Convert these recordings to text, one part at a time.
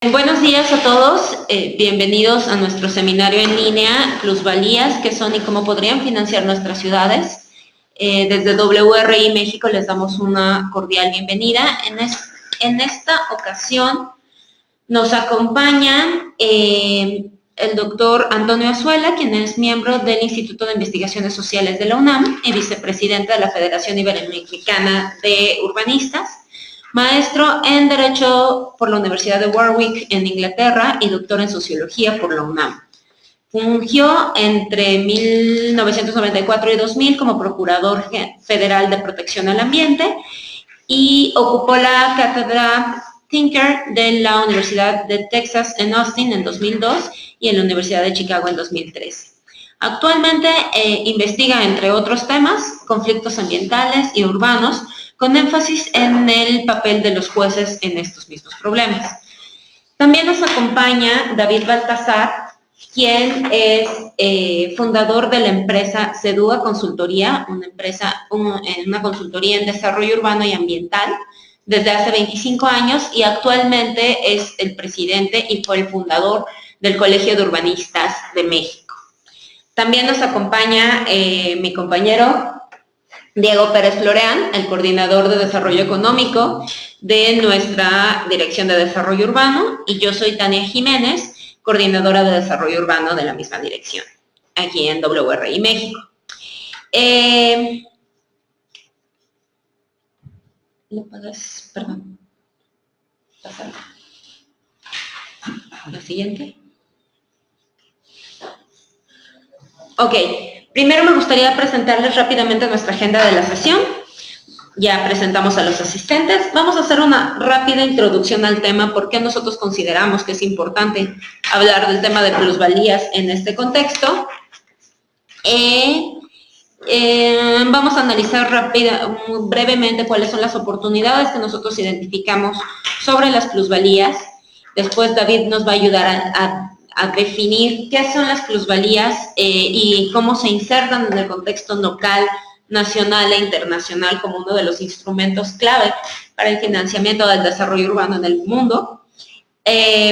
Buenos días a todos, bienvenidos a nuestro seminario en línea, Plusvalías, qué son y cómo podrían financiar nuestras ciudades. Desde WRI México les damos una cordial bienvenida. En esta ocasión nos acompaña el doctor Antonio Azuela, quien es miembro del Instituto de Investigaciones Sociales de la UNAM y vicepresidente de la Federación Iberoamericana de Urbanistas. Maestro en Derecho por la Universidad de Warwick en Inglaterra y doctor en Sociología por la UNAM. Fungió entre 1994 y 2000 como Procurador Federal de Protección al Ambiente y ocupó la cátedra Tinker de la Universidad de Texas en Austin en 2002 y en la Universidad de Chicago en 2013. Actualmente investiga, entre otros temas, conflictos ambientales y urbanos, con énfasis en el papel de los jueces en estos mismos problemas. También nos acompaña David Baltasar, quien es fundador de la empresa Sedua Consultoría, una consultoría en desarrollo urbano y ambiental, desde hace 25 años y actualmente es el presidente y fue el fundador del Colegio de Urbanistas de México. También nos acompaña mi compañero Diego Pérez Floreán, el coordinador de Desarrollo Económico de nuestra Dirección de Desarrollo Urbano, y yo soy Tania Jiménez, coordinadora de Desarrollo Urbano de la misma dirección, aquí en WRI México. ¿Lo puedes, perdón, pasar? La siguiente. Ok. Primero me gustaría presentarles rápidamente nuestra agenda de la sesión. Ya presentamos a los asistentes. Vamos a hacer una rápida introducción al tema, porque nosotros consideramos que es importante hablar del tema de plusvalías en este contexto. Vamos a analizar brevemente cuáles son las oportunidades que nosotros identificamos sobre las plusvalías. Después David nos va a ayudar a definir qué son las plusvalías y cómo se insertan en el contexto local, nacional e internacional como uno de los instrumentos clave para el financiamiento del desarrollo urbano en el mundo.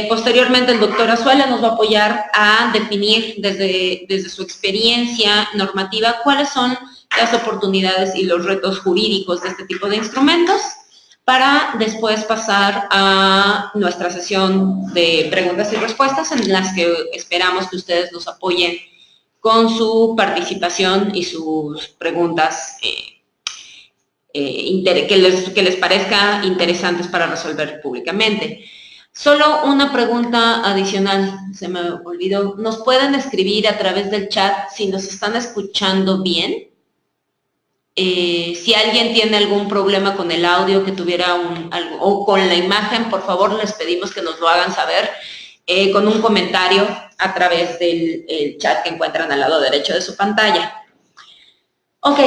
Posteriormente, el doctor Azuela nos va a apoyar a definir desde su experiencia normativa cuáles son las oportunidades y los retos jurídicos de este tipo de instrumentos, para después pasar a nuestra sesión de preguntas y respuestas, en las que esperamos que ustedes nos apoyen con su participación y sus preguntas que les parezca interesantes para resolver públicamente. Solo una pregunta adicional, se me olvidó. ¿Nos pueden escribir a través del chat si nos están escuchando bien? Si alguien tiene algún problema con el audio, que tuviera o con la imagen, por favor les pedimos que nos lo hagan saber con un comentario a través del chat que encuentran al lado derecho de su pantalla. Ok,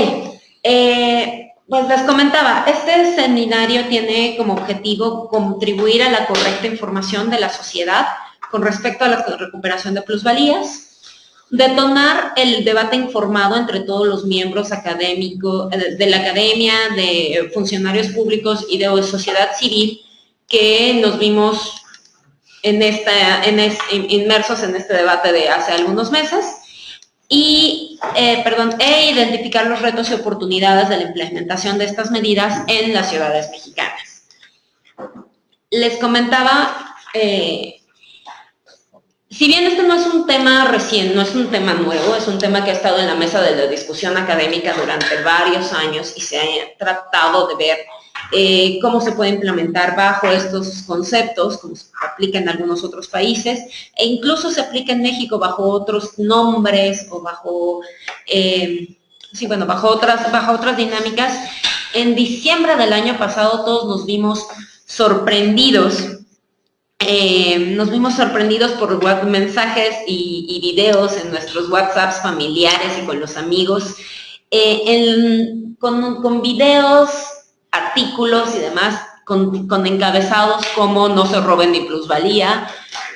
pues les comentaba, este seminario tiene como objetivo contribuir a la correcta información de la sociedad con respecto a la recuperación de plusvalías, detonar el debate informado entre todos los miembros académicos, de la academia, de funcionarios públicos y de sociedad civil, que nos vimos inmersos en este debate de hace algunos meses, e identificar los retos y oportunidades de la implementación de estas medidas en las ciudades mexicanas. Les comentaba, si bien este no es un tema recién, no es un tema nuevo, es un tema que ha estado en la mesa de la discusión académica durante varios años y se ha tratado de ver cómo se puede implementar bajo estos conceptos, como se aplica en algunos otros países, e incluso se aplica en México bajo otros nombres o bajo otras dinámicas. En diciembre del año pasado todos nos vimos sorprendidos por mensajes y videos en nuestros WhatsApps familiares y con los amigos, con videos, artículos y demás, con encabezados como "no se roben ni plusvalía"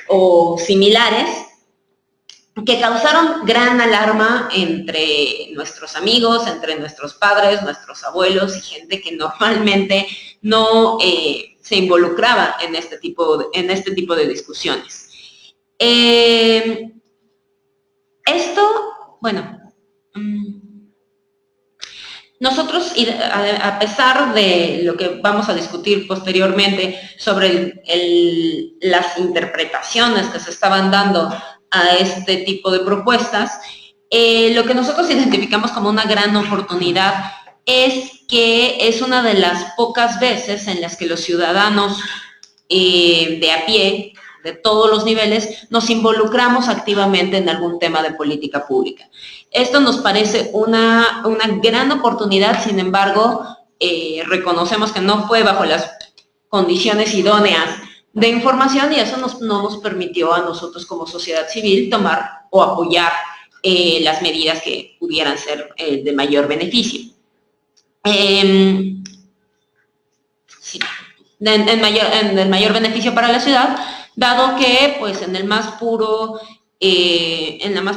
o similares, que causaron gran alarma entre nuestros amigos, entre nuestros padres, nuestros abuelos y gente que normalmente no se involucraba en este tipo de discusiones. Nosotros, a pesar de lo que vamos a discutir posteriormente sobre las interpretaciones que se estaban dando a este tipo de propuestas, lo que nosotros identificamos como una gran oportunidad es que es una de las pocas veces en las que los ciudadanos de a pie, de todos los niveles, nos involucramos activamente en algún tema de política pública. Esto nos parece una gran oportunidad, sin embargo, reconocemos que no fue bajo las condiciones idóneas de información y eso no nos permitió a nosotros como sociedad civil tomar o apoyar las medidas que pudieran ser de mayor beneficio. Sí, en mayor beneficio para la ciudad, dado que pues en la más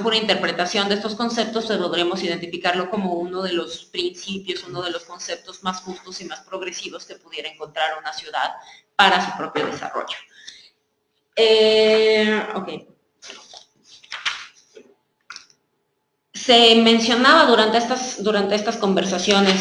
pura interpretación de estos conceptos podremos identificarlo como uno de los principios, uno de los conceptos más justos y más progresivos que pudiera encontrar una ciudad para su propio desarrollo. Okay. Se mencionaba durante estas conversaciones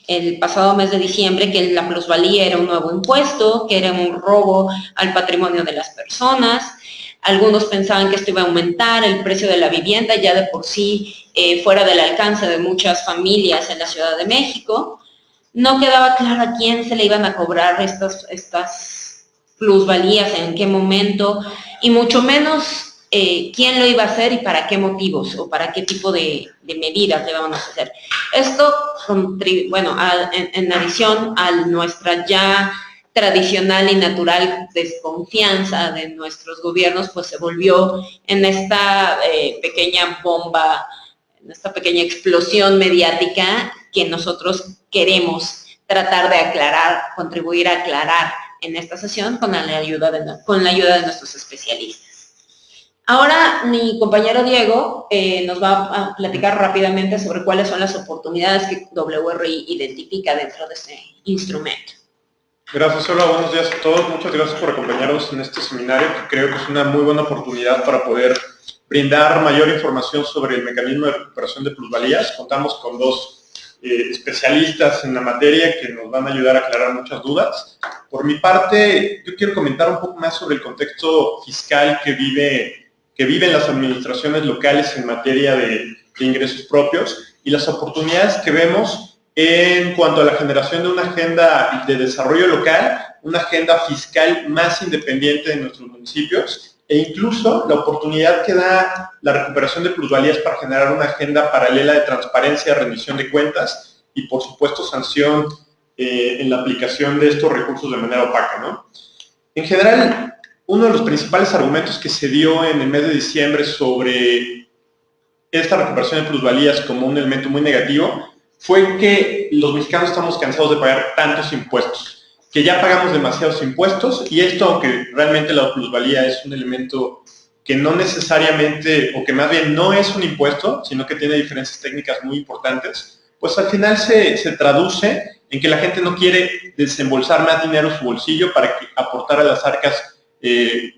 el pasado mes de diciembre que la plusvalía era un nuevo impuesto, que era un robo al patrimonio de las personas. Algunos pensaban que esto iba a aumentar el precio de la vivienda, ya de por sí fuera del alcance de muchas familias en la Ciudad de México. No quedaba claro a quién se le iban a cobrar estas plusvalías, en qué momento, y mucho menos quién lo iba a hacer y para qué motivos o para qué tipo de medidas le vamos a hacer. Esto, en adición a nuestra ya tradicional y natural desconfianza de nuestros gobiernos, pues se volvió en esta pequeña bomba, en esta pequeña explosión mediática que nosotros queremos tratar de aclarar, contribuir a aclarar en esta sesión con la ayuda de nuestros especialistas. Ahora mi compañero Diego nos va a platicar rápidamente sobre cuáles son las oportunidades que WRI identifica dentro de este instrumento. Gracias, Olga. Buenos días a todos. Muchas gracias por acompañarnos en este seminario, que creo que es una muy buena oportunidad para poder brindar mayor información sobre el mecanismo de recuperación de plusvalías. Contamos con dos especialistas en la materia que nos van a ayudar a aclarar muchas dudas. Por mi parte, yo quiero comentar un poco más sobre el contexto fiscal que viven las administraciones locales en materia de ingresos propios y las oportunidades que vemos en cuanto a la generación de una agenda de desarrollo local, una agenda fiscal más independiente de nuestros municipios e incluso la oportunidad que da la recuperación de plusvalías para generar una agenda paralela de transparencia, rendición de cuentas y, por supuesto, sanción en la aplicación de estos recursos de manera opaca, ¿no? En general, uno de los principales argumentos que se dio en el mes de diciembre sobre esta recuperación de plusvalías como un elemento muy negativo fue que los mexicanos estamos cansados de pagar tantos impuestos, que ya pagamos demasiados impuestos y esto, aunque realmente la plusvalía es un elemento que no necesariamente, o que más bien no es un impuesto, sino que tiene diferencias técnicas muy importantes, pues al final se traduce en que la gente no quiere desembolsar más dinero en su bolsillo para aportar a las arcas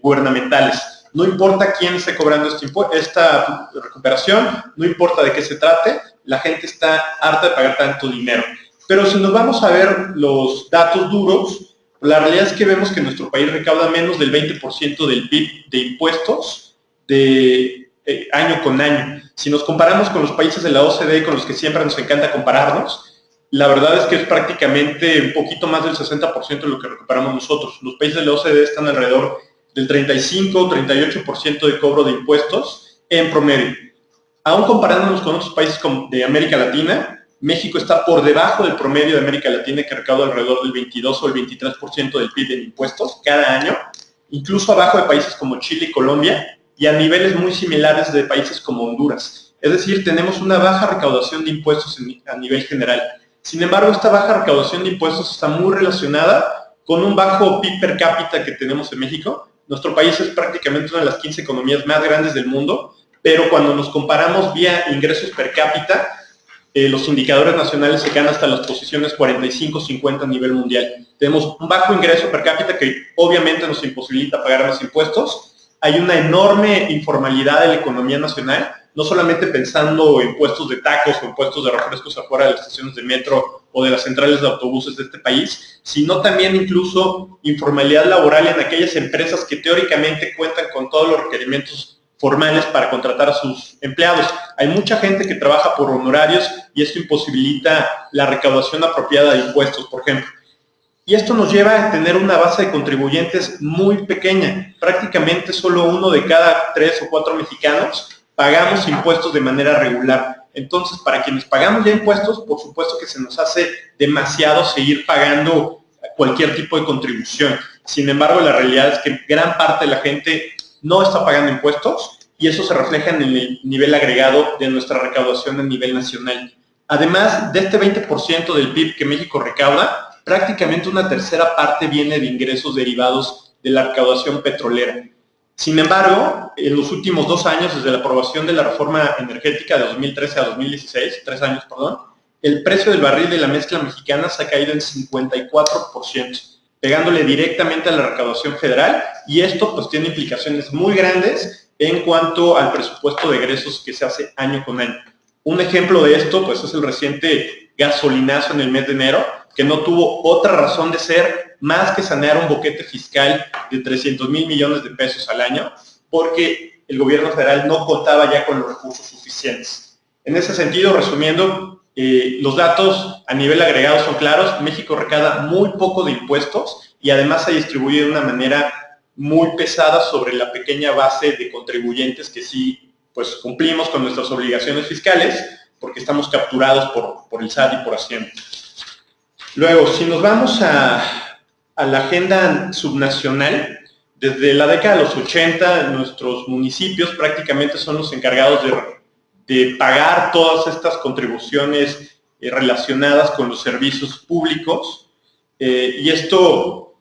gubernamentales. No importa quién esté cobrando esta recuperación, no importa de qué se trate, la gente está harta de pagar tanto dinero. Pero si nos vamos a ver los datos duros, la realidad es que vemos que nuestro país recauda menos del 20% del PIB de impuestos de año con año. Si nos comparamos con los países de la OCDE, con los que siempre nos encanta compararnos, la verdad es que es prácticamente un poquito más del 60% de lo que recuperamos nosotros. Los países de la OCDE están alrededor del 35-38% de cobro de impuestos en promedio. Aún comparándonos con otros países de América Latina, México está por debajo del promedio de América Latina, que recauda alrededor del 22 o el 23% del PIB en impuestos cada año, incluso abajo de países como Chile y Colombia, y a niveles muy similares de países como Honduras. Es decir, tenemos una baja recaudación de impuestos a nivel general. Sin embargo, esta baja recaudación de impuestos está muy relacionada con un bajo PIB per cápita que tenemos en México. Nuestro país es prácticamente una de las 15 economías más grandes del mundo, pero cuando nos comparamos vía ingresos per cápita, los indicadores nacionales se quedan hasta las posiciones 45-50 a nivel mundial. Tenemos un bajo ingreso per cápita que obviamente nos imposibilita pagar más impuestos. Hay una enorme informalidad de la economía nacional, no solamente pensando en puestos de tacos o en puestos de refrescos afuera de las estaciones de metro o de las centrales de autobuses de este país, sino también incluso informalidad laboral en aquellas empresas que teóricamente cuentan con todos los requerimientos formales para contratar a sus empleados. Hay mucha gente que trabaja por honorarios y esto imposibilita la recaudación apropiada de impuestos, por ejemplo. Y esto nos lleva a tener una base de contribuyentes muy pequeña. Prácticamente solo 1 de cada 3 o 4 mexicanos pagamos impuestos de manera regular. Entonces, para quienes pagamos ya impuestos, por supuesto que se nos hace demasiado seguir pagando cualquier tipo de contribución. Sin embargo, la realidad es que gran parte de la gente no está pagando impuestos y eso se refleja en el nivel agregado de nuestra recaudación a nivel nacional. Además de este 20% del PIB que México recauda, prácticamente una tercera parte viene de ingresos derivados de la recaudación petrolera. Sin embargo, en los últimos 2 años, desde la aprobación de la reforma energética de 2013 a 2016, 3 años, perdón, el precio del barril de la mezcla mexicana se ha caído en 54%, pegándole directamente a la recaudación federal, y esto pues tiene implicaciones muy grandes en cuanto al presupuesto de egresos que se hace año con año. Un ejemplo de esto pues es el reciente gasolinazo en el mes de enero, que no tuvo otra razón de ser más que sanear un boquete fiscal de 300,000 millones de pesos al año, porque el gobierno federal no contaba ya con los recursos suficientes. En ese sentido, resumiendo, los datos a nivel agregado son claros. México recauda muy poco de impuestos y además se distribuye de una manera muy pesada sobre la pequeña base de contribuyentes que sí pues, cumplimos con nuestras obligaciones fiscales, porque estamos capturados por el SAT y por Hacienda. Luego, si nos vamos a la agenda subnacional, desde la década de los 80, nuestros municipios prácticamente son los encargados de pagar todas estas contribuciones relacionadas con los servicios públicos, y esto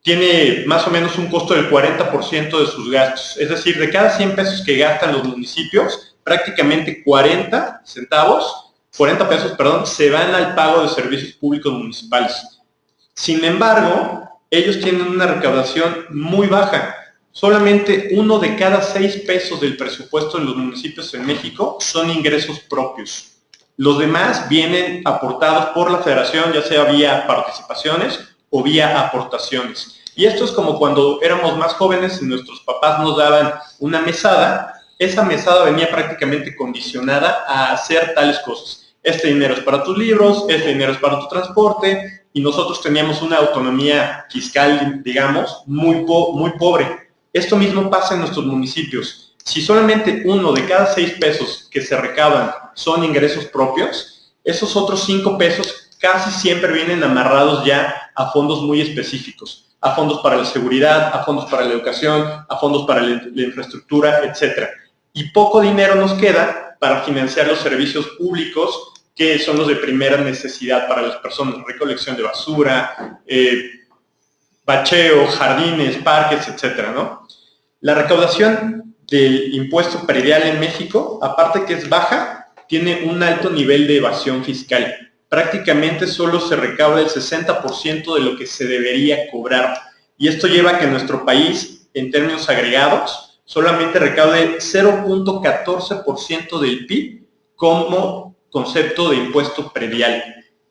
tiene más o menos un costo del 40% de sus gastos. Es decir, de cada 100 pesos que gastan los municipios, prácticamente 40 pesos, se van al pago de servicios públicos municipales. Sin embargo, ellos tienen una recaudación muy baja. Solamente 1 de cada 6 pesos del presupuesto de los municipios en México son ingresos propios. Los demás vienen aportados por la federación, ya sea vía participaciones o vía aportaciones. Y esto es como cuando éramos más jóvenes y nuestros papás nos daban una mesada. Esa mesada venía prácticamente condicionada a hacer tales cosas. Este dinero es para tus libros, este dinero es para tu transporte, y nosotros teníamos una autonomía fiscal, digamos, muy pobre. Esto mismo pasa en nuestros municipios. Si solamente 1 de cada 6 pesos que se recaudan son ingresos propios, esos otros 5 pesos casi siempre vienen amarrados ya a fondos muy específicos, a fondos para la seguridad, a fondos para la educación, a fondos para la infraestructura, etc. Y poco dinero nos queda para financiar los servicios públicos que son los de primera necesidad para las personas: recolección de basura, bacheo, jardines, parques, etcétera, ¿no? La recaudación del impuesto predial en México, aparte que es baja, tiene un alto nivel de evasión fiscal. Prácticamente solo se recauda el 60% de lo que se debería cobrar. Y esto lleva a que nuestro país, en términos agregados, solamente recaude 0.14% del PIB como concepto de impuesto predial.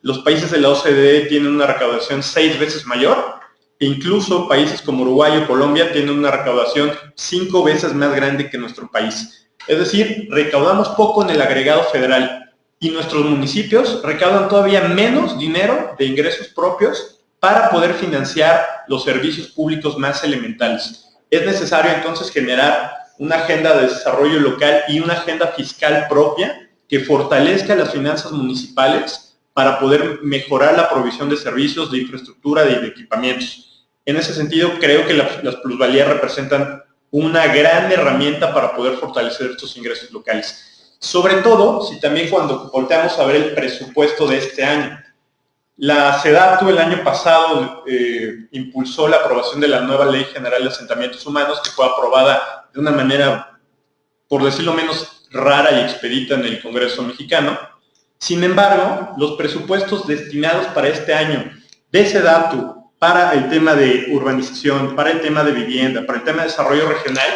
Los países de la OCDE tienen una recaudación 6 veces mayor, e incluso países como Uruguay o Colombia tienen una recaudación 5 veces más grande que nuestro país. Es decir, recaudamos poco en el agregado federal y nuestros municipios recaudan todavía menos dinero de ingresos propios para poder financiar los servicios públicos más elementales. Es necesario entonces generar una agenda de desarrollo local y una agenda fiscal propia que fortalezca las finanzas municipales para poder mejorar la provisión de servicios, de infraestructura y de equipamientos. En ese sentido, creo que las plusvalías representan una gran herramienta para poder fortalecer estos ingresos locales. Sobre todo, si también cuando volteamos a ver el presupuesto de este año. La SEDATU el año pasado impulsó la aprobación de la nueva Ley General de Asentamientos Humanos, que fue aprobada de una manera, por decirlo menos, rara y expedita en el Congreso mexicano. Sin embargo, los presupuestos destinados para este año de SEDATU para el tema de urbanización, para el tema de vivienda, para el tema de desarrollo regional,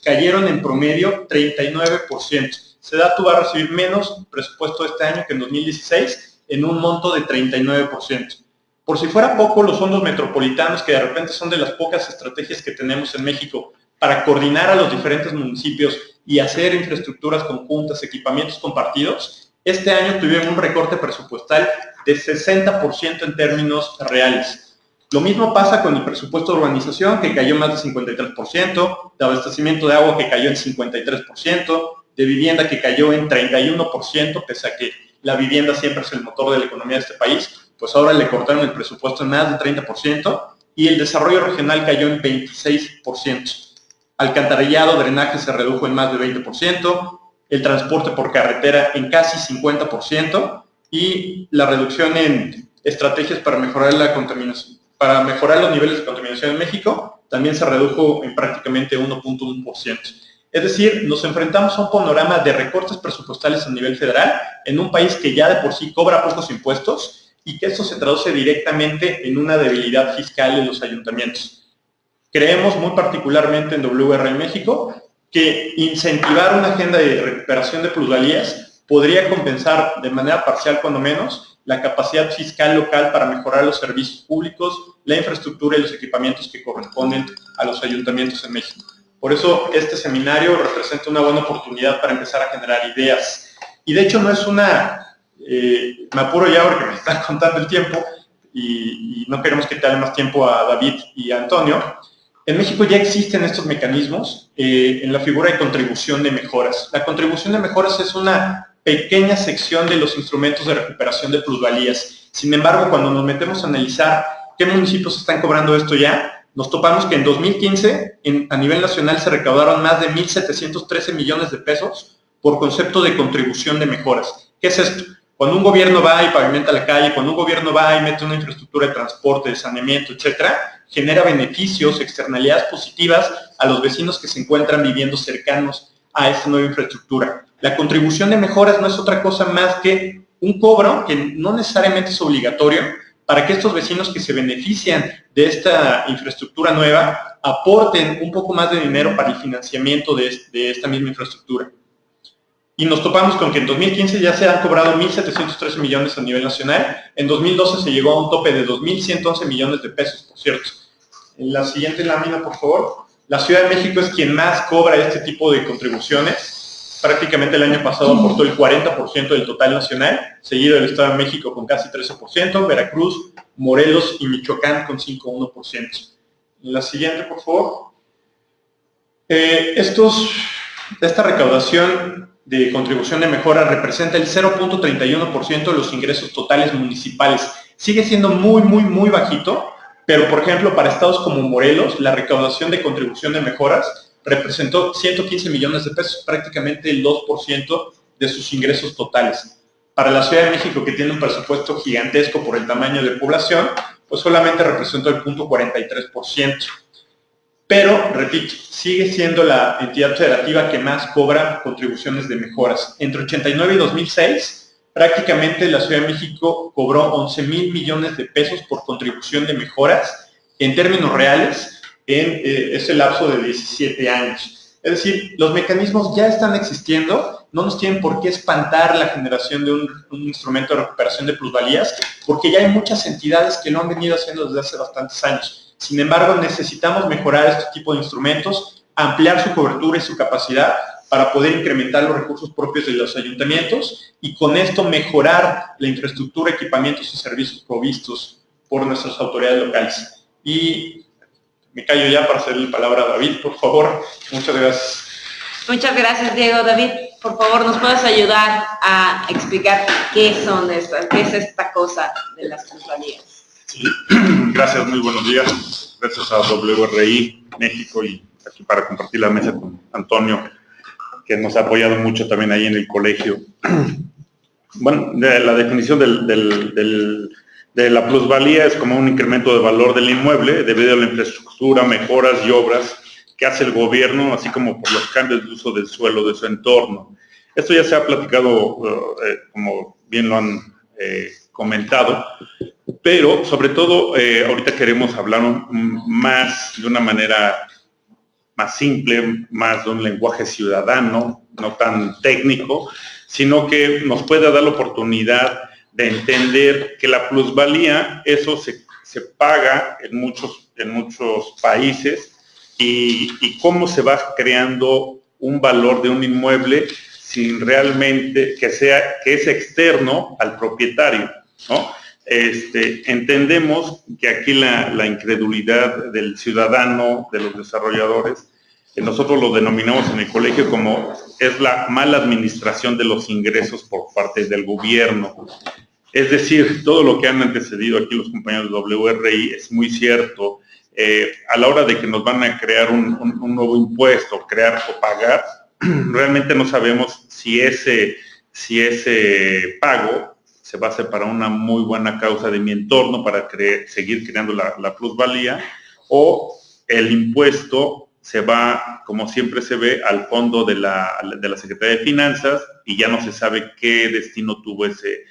cayeron en promedio 39%. SEDATU va a recibir menos presupuesto este año que en 2016 en un monto de 39%. Por si fuera poco, los fondos metropolitanos, que de repente son de las pocas estrategias que tenemos en México para coordinar a los diferentes municipios y hacer infraestructuras conjuntas, equipamientos compartidos, este año tuvieron un recorte presupuestal de 60% en términos reales. Lo mismo pasa con el presupuesto de urbanización, que cayó más de 53%, de abastecimiento de agua, que cayó en 53%, de vivienda, que cayó en 31%, pese a que la vivienda siempre es el motor de la economía de este país, pues ahora le cortaron el presupuesto en más de 30%, y el desarrollo regional cayó en 26%. Alcantarillado, drenaje se redujo en más de 20%, el transporte por carretera en casi 50%, y la reducción en estrategias para mejorar la contaminación, para mejorar los niveles de contaminación en México, también se redujo en prácticamente 1.1%. Es decir, nos enfrentamos a un panorama de recortes presupuestales a nivel federal en un país que ya de por sí cobra pocos impuestos y que esto se traduce directamente en una debilidad fiscal en los ayuntamientos. Creemos muy particularmente en WRI México que incentivar una agenda de recuperación de plusvalías podría compensar de manera parcial, cuando menos, la capacidad fiscal local para mejorar los servicios públicos, la infraestructura y los equipamientos que corresponden a los ayuntamientos en México. Por eso este seminario representa una buena oportunidad para empezar a generar ideas. Y de hecho no es una... me apuro ya porque me están contando el tiempo y no queremos quitarle más tiempo a David y a Antonio. En México ya existen estos mecanismos en la figura de contribución de mejoras. La contribución de mejoras es una pequeña sección de los instrumentos de recuperación de plusvalías. Sin embargo, cuando nos metemos a analizar qué municipios están cobrando esto ya, nos topamos que en 2015 a nivel nacional se recaudaron más de 1.713 millones de pesos por concepto de contribución de mejoras. ¿Qué es esto? Cuando un gobierno va y pavimenta la calle, cuando un gobierno va y mete una infraestructura de transporte, de saneamiento, etcétera, genera beneficios, externalidades positivas a los vecinos que se encuentran viviendo cercanos a esta nueva infraestructura. La contribución de mejoras no es otra cosa más que un cobro que no necesariamente es obligatorio para que estos vecinos que se benefician de esta infraestructura nueva aporten un poco más de dinero para el financiamiento de esta misma infraestructura. Y nos topamos con que en 2015 ya se han cobrado 1.713 millones a nivel nacional, en 2012 se llegó a un tope de 2.111 millones de pesos, por cierto. En la siguiente lámina, por favor. La Ciudad de México es quien más cobra este tipo de contribuciones. Prácticamente el año pasado aportó el 40% del total nacional, seguido del Estado de México con casi 13%, Veracruz, Morelos y Michoacán con 5.1%. En la siguiente, por favor. Esta recaudación de contribución de mejora representa el 0.31% de los ingresos totales municipales. Sigue siendo muy bajito, pero por ejemplo para estados como Morelos, la recaudación de contribución de mejoras representó 115 millones de pesos, prácticamente el 2% de sus ingresos totales. Para la Ciudad de México, que tiene un presupuesto gigantesco por el tamaño de población, pues solamente representó el 0.43%. Pero, repito, sigue siendo la entidad federativa que más cobra contribuciones de mejoras. Entre 89 y 2006, prácticamente la Ciudad de México cobró 11,000 millones de pesos por contribución de mejoras en términos reales en ese lapso de 17 años. Es decir, los mecanismos ya están existiendo, no nos tienen por qué espantar la generación de un instrumento de recuperación de plusvalías, porque ya hay muchas entidades que lo han venido haciendo desde hace bastantes años. Sin embargo, necesitamos mejorar este tipo de instrumentos, ampliar su cobertura y su capacidad para poder incrementar los recursos propios de los ayuntamientos y con esto mejorar la infraestructura, equipamientos y servicios provistos por nuestras autoridades locales. Y me callo ya para hacerle la palabra a David, por favor. Muchas gracias. Muchas gracias, Diego. David, por favor, ¿nos puedes ayudar a explicar qué es esta cosa de las plusvalías? Sí. Gracias, muy buenos días. Gracias a WRI México y aquí para compartir la mesa con Antonio, que nos ha apoyado mucho también ahí en el colegio. Bueno, la definición de la plusvalía es como un incremento de valor del inmueble debido a la infraestructura, mejoras y obras que hace el gobierno, así como por los cambios de uso del suelo de su entorno. Esto ya se ha platicado, como bien lo han comentado, pero sobre todo ahorita queremos hablar más de una manera más simple, más de un lenguaje ciudadano, no tan técnico, sino que nos pueda dar la oportunidad de entender que la plusvalía, eso se paga en muchos países y cómo se va creando un valor de un inmueble sin realmente que es externo al propietario, ¿no? Entendemos que aquí la incredulidad del ciudadano, de los desarrolladores, nosotros lo denominamos en el colegio como es la mala administración de los ingresos por parte del gobierno. Es decir, todo lo que han antecedido aquí los compañeros de WRI es muy cierto. A la hora de que nos van a crear un nuevo impuesto, crear o pagar, realmente no sabemos si ese pago se va a hacer para una muy buena causa de mi entorno, para seguir creando la plusvalía, o el impuesto se va, como siempre se ve, al fondo de la Secretaría de Finanzas y ya no se sabe qué destino tuvo ese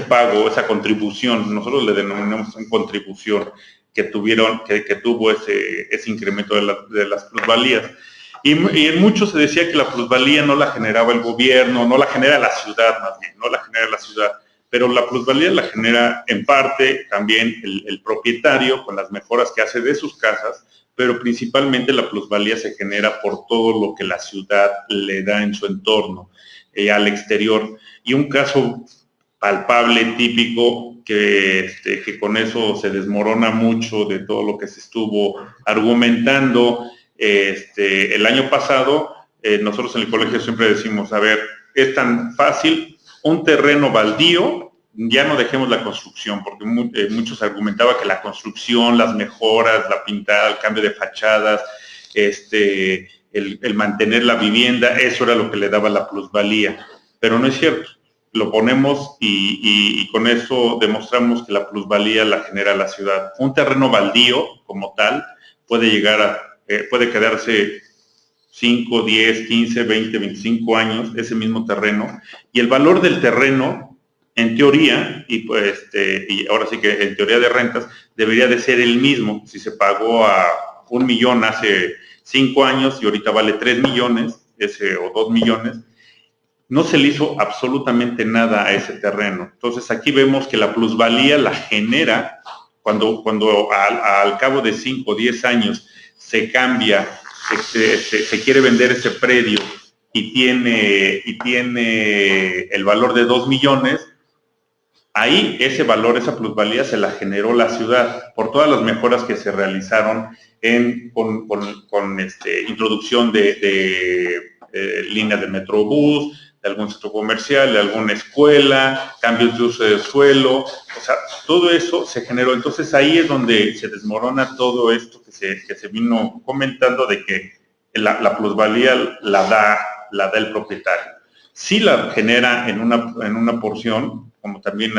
pago, esa contribución. Nosotros le denominamos una contribución que tuvo ese incremento de las plusvalías. Y en muchos se decía que la plusvalía no la generaba el gobierno, no la genera la ciudad más bien, no la genera la ciudad, pero la plusvalía la genera en parte también el propietario con las mejoras que hace de sus casas, pero principalmente la plusvalía se genera por todo lo que la ciudad le da en su entorno, al exterior. Y un caso palpable, típico, que con eso se desmorona mucho de todo lo que se estuvo argumentando. El año pasado, nosotros en el colegio siempre decimos, a ver, es tan fácil, un terreno baldío, ya no dejemos la construcción, porque muchos argumentaban que la construcción, las mejoras, la pintada, el cambio de fachadas, el mantener la vivienda, eso era lo que le daba la plusvalía, pero no es cierto. Lo ponemos y con eso demostramos que la plusvalía la genera la ciudad. Un terreno baldío, como tal, puede quedarse 5, 10, 15, 20, 25 años, ese mismo terreno, y el valor del terreno, en teoría, y ahora sí que en teoría de rentas, debería de ser el mismo. Si se pagó a 1 millón hace 5 años y ahorita vale 3 millones, o 2 millones, no se le hizo absolutamente nada a ese terreno. Entonces aquí vemos que la plusvalía la genera cuando al cabo de 5 o 10 años se cambia, se quiere vender ese predio y tiene el valor de 2 millones, ahí ese valor, esa plusvalía se la generó la ciudad por todas las mejoras que se realizaron con introducción de líneas de Metrobús, de algún centro comercial, de alguna escuela, cambios de uso de suelo, o sea, todo eso se generó. Entonces ahí es donde se desmorona todo esto que se vino comentando de que la plusvalía la da el propietario. Sí la genera en una porción, como también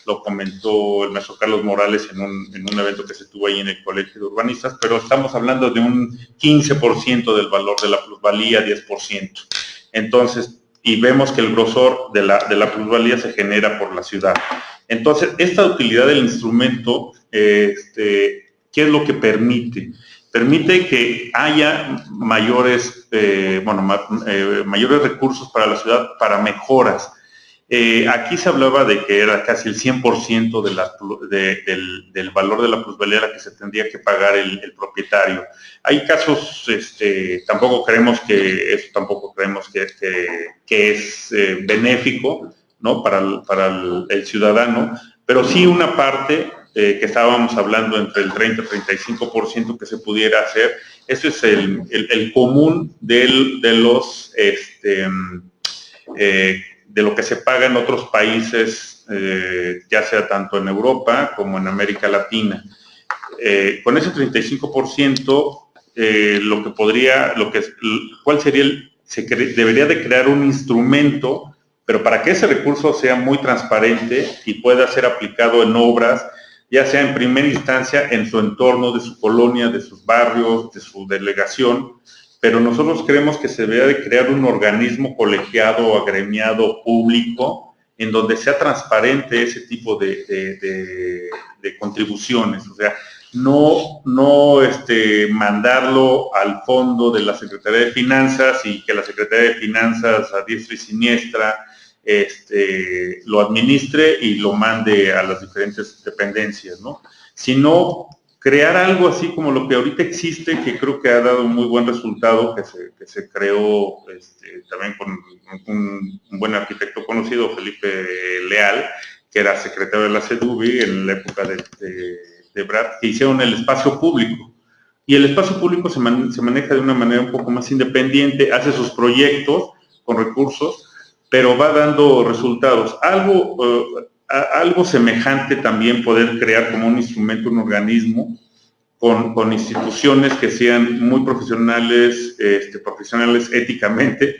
lo comentó el maestro Carlos Morales en un evento que se tuvo ahí en el Colegio de Urbanistas, pero estamos hablando de un 15% del valor de la plusvalía, 10%. Entonces, y vemos que el grosor de la plusvalía se genera por la ciudad. Entonces, esta utilidad del instrumento, ¿qué es lo que permite? Permite que haya mayores recursos para la ciudad, para mejoras. Aquí se hablaba de que era casi el 100% del valor de la plusvalía la que se tendría que pagar el propietario. Hay casos, tampoco creemos que es benéfico, ¿no? para el ciudadano, pero sí una parte que estábamos hablando entre el 30 y 35% que se pudiera hacer. Eso es el común de lo que se paga en otros países, ya sea tanto en Europa como en América Latina. Con ese 35%, debería de crear un instrumento, pero para que ese recurso sea muy transparente y pueda ser aplicado en obras, ya sea en primera instancia en su entorno, de su colonia, de sus barrios, de su delegación, pero nosotros creemos que se debe de crear un organismo colegiado o agremiado público en donde sea transparente ese tipo de contribuciones, o sea, no mandarlo al fondo de la Secretaría de Finanzas y que la Secretaría de Finanzas a diestra y siniestra lo administre y lo mande a las diferentes dependencias, ¿no? Sino crear algo así como lo que ahorita existe, que creo que ha dado un muy buen resultado, que se creó también con un buen arquitecto conocido, Felipe Leal, que era secretario de la CEDUBI en la época de Brad, que hicieron el espacio público. Y el espacio público se maneja de una manera un poco más independiente, hace sus proyectos con recursos, pero va dando resultados. Algo semejante también poder crear como un instrumento, un organismo, con instituciones que sean muy profesionales, profesionales éticamente,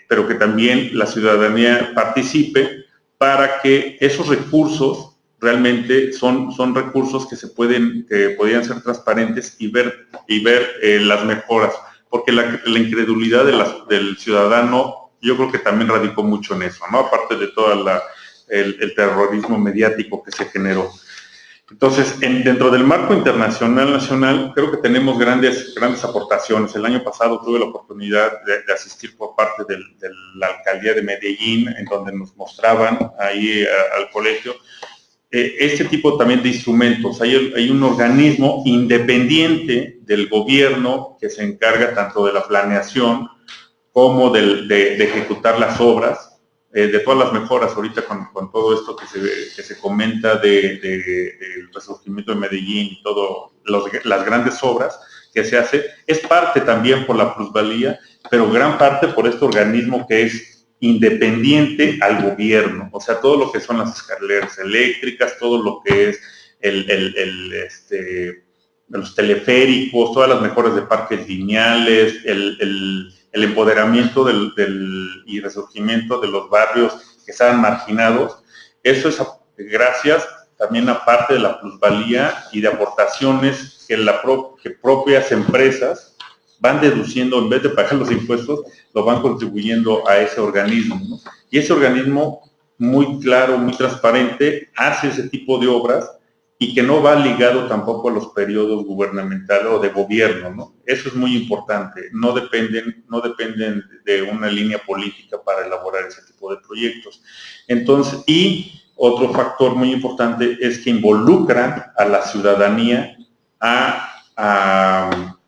pero que también la ciudadanía participe para que esos recursos realmente son recursos que podrían ser transparentes y ver las mejoras, porque la incredulidad del ciudadano yo creo que también radicó mucho en eso, ¿no? Aparte de todo el terrorismo mediático que se generó. Entonces, dentro del marco internacional, nacional, creo que tenemos grandes aportaciones. El año pasado tuve la oportunidad de asistir por parte de la alcaldía de Medellín, en donde nos mostraban ahí al colegio este tipo también de instrumentos. Hay un organismo independiente del gobierno que se encarga tanto de la planeación como de ejecutar las obras, de todas las mejoras ahorita con todo esto que se comenta del resurgimiento de Medellín y todas las grandes obras que se hace, es parte también por la plusvalía, pero gran parte por este organismo que es independiente al gobierno, o sea, todo lo que son las escaleras eléctricas, todo lo que es los teleféricos, todas las mejoras de parques lineales, el empoderamiento y resurgimiento de los barrios que estaban marginados. Eso es gracias también a parte de la plusvalía y de aportaciones que propias empresas van deduciendo, en vez de pagar los impuestos, lo van contribuyendo a ese organismo, ¿no? Y ese organismo, muy claro, muy transparente, hace ese tipo de obras y que no va ligado tampoco a los periodos gubernamentales o de gobierno, ¿no? Eso es muy importante. No dependen de una línea política para elaborar ese tipo de proyectos. Entonces, y otro factor muy importante es que involucran a la ciudadanía a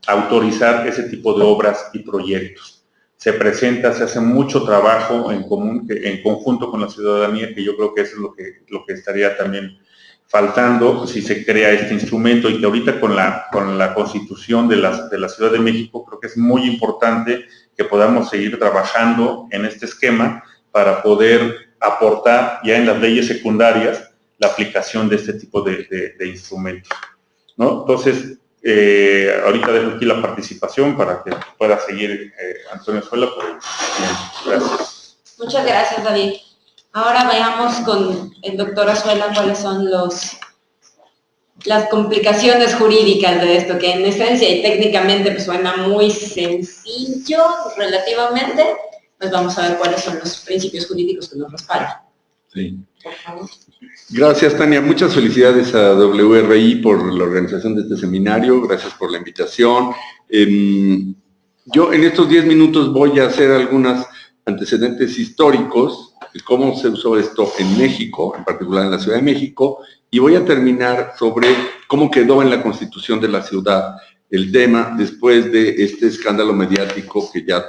autorizar ese tipo de obras y proyectos. Se hace mucho trabajo en conjunto con la ciudadanía, que yo creo que eso es lo que estaría también faltando si se crea este instrumento, y que ahorita con la constitución de la Ciudad de México creo que es muy importante que podamos seguir trabajando en este esquema para poder aportar ya en las leyes secundarias la aplicación de este tipo de instrumentos, ¿no? Entonces, ahorita dejo aquí la participación para que pueda seguir Antonio Azuela. Gracias. Muchas gracias, David. Ahora veamos con el doctor Azuela cuáles son las complicaciones jurídicas de esto, que en esencia y técnicamente pues, suena muy sencillo relativamente. Pues vamos a ver cuáles son los principios jurídicos que nos respaldan. Sí. Por favor. Gracias, Tania. Muchas felicidades a WRI por la organización de este seminario. Gracias por la invitación. Yo en estos 10 minutos voy a hacer algunos antecedentes históricos de cómo se usó esto en México, en particular en la Ciudad de México, y voy a terminar sobre cómo quedó en la Constitución de la ciudad el tema después de este escándalo mediático que ya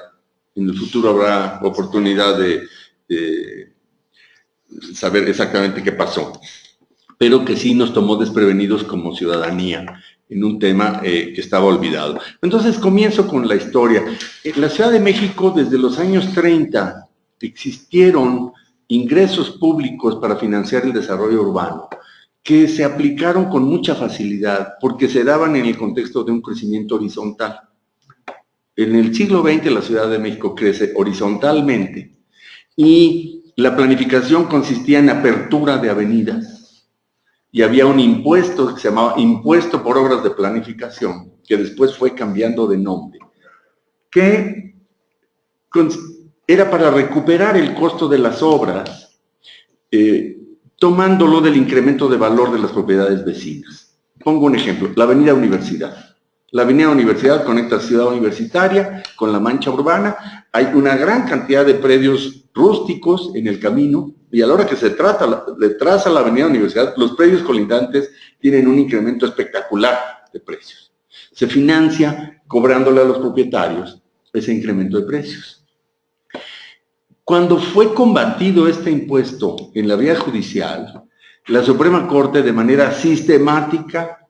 en el futuro habrá oportunidad de saber exactamente qué pasó, pero que sí nos tomó desprevenidos como ciudadanía en un tema que estaba olvidado. Entonces comienzo con la historia. En la Ciudad de México, desde los años 30, existieron ingresos públicos para financiar el desarrollo urbano que se aplicaron con mucha facilidad porque se daban en el contexto de un crecimiento horizontal. En el siglo XX la Ciudad de México crece horizontalmente y la planificación consistía en apertura de avenidas. y había un impuesto que se llamaba Impuesto por Obras de Planificación, que después fue cambiando de nombre, que era para recuperar el costo de las obras, tomándolo del incremento de valor de las propiedades vecinas. Pongo un ejemplo, la Avenida Universidad. La Avenida Universidad conecta Ciudad Universitaria con la mancha urbana. Hay una gran cantidad de predios rústicos en el camino, y a la hora que se traza la Avenida Universidad, los predios colindantes tienen un incremento espectacular de precios. Se financia cobrándole a los propietarios ese incremento de precios. Cuando fue combatido este impuesto en la vía judicial, la Suprema Corte de manera sistemática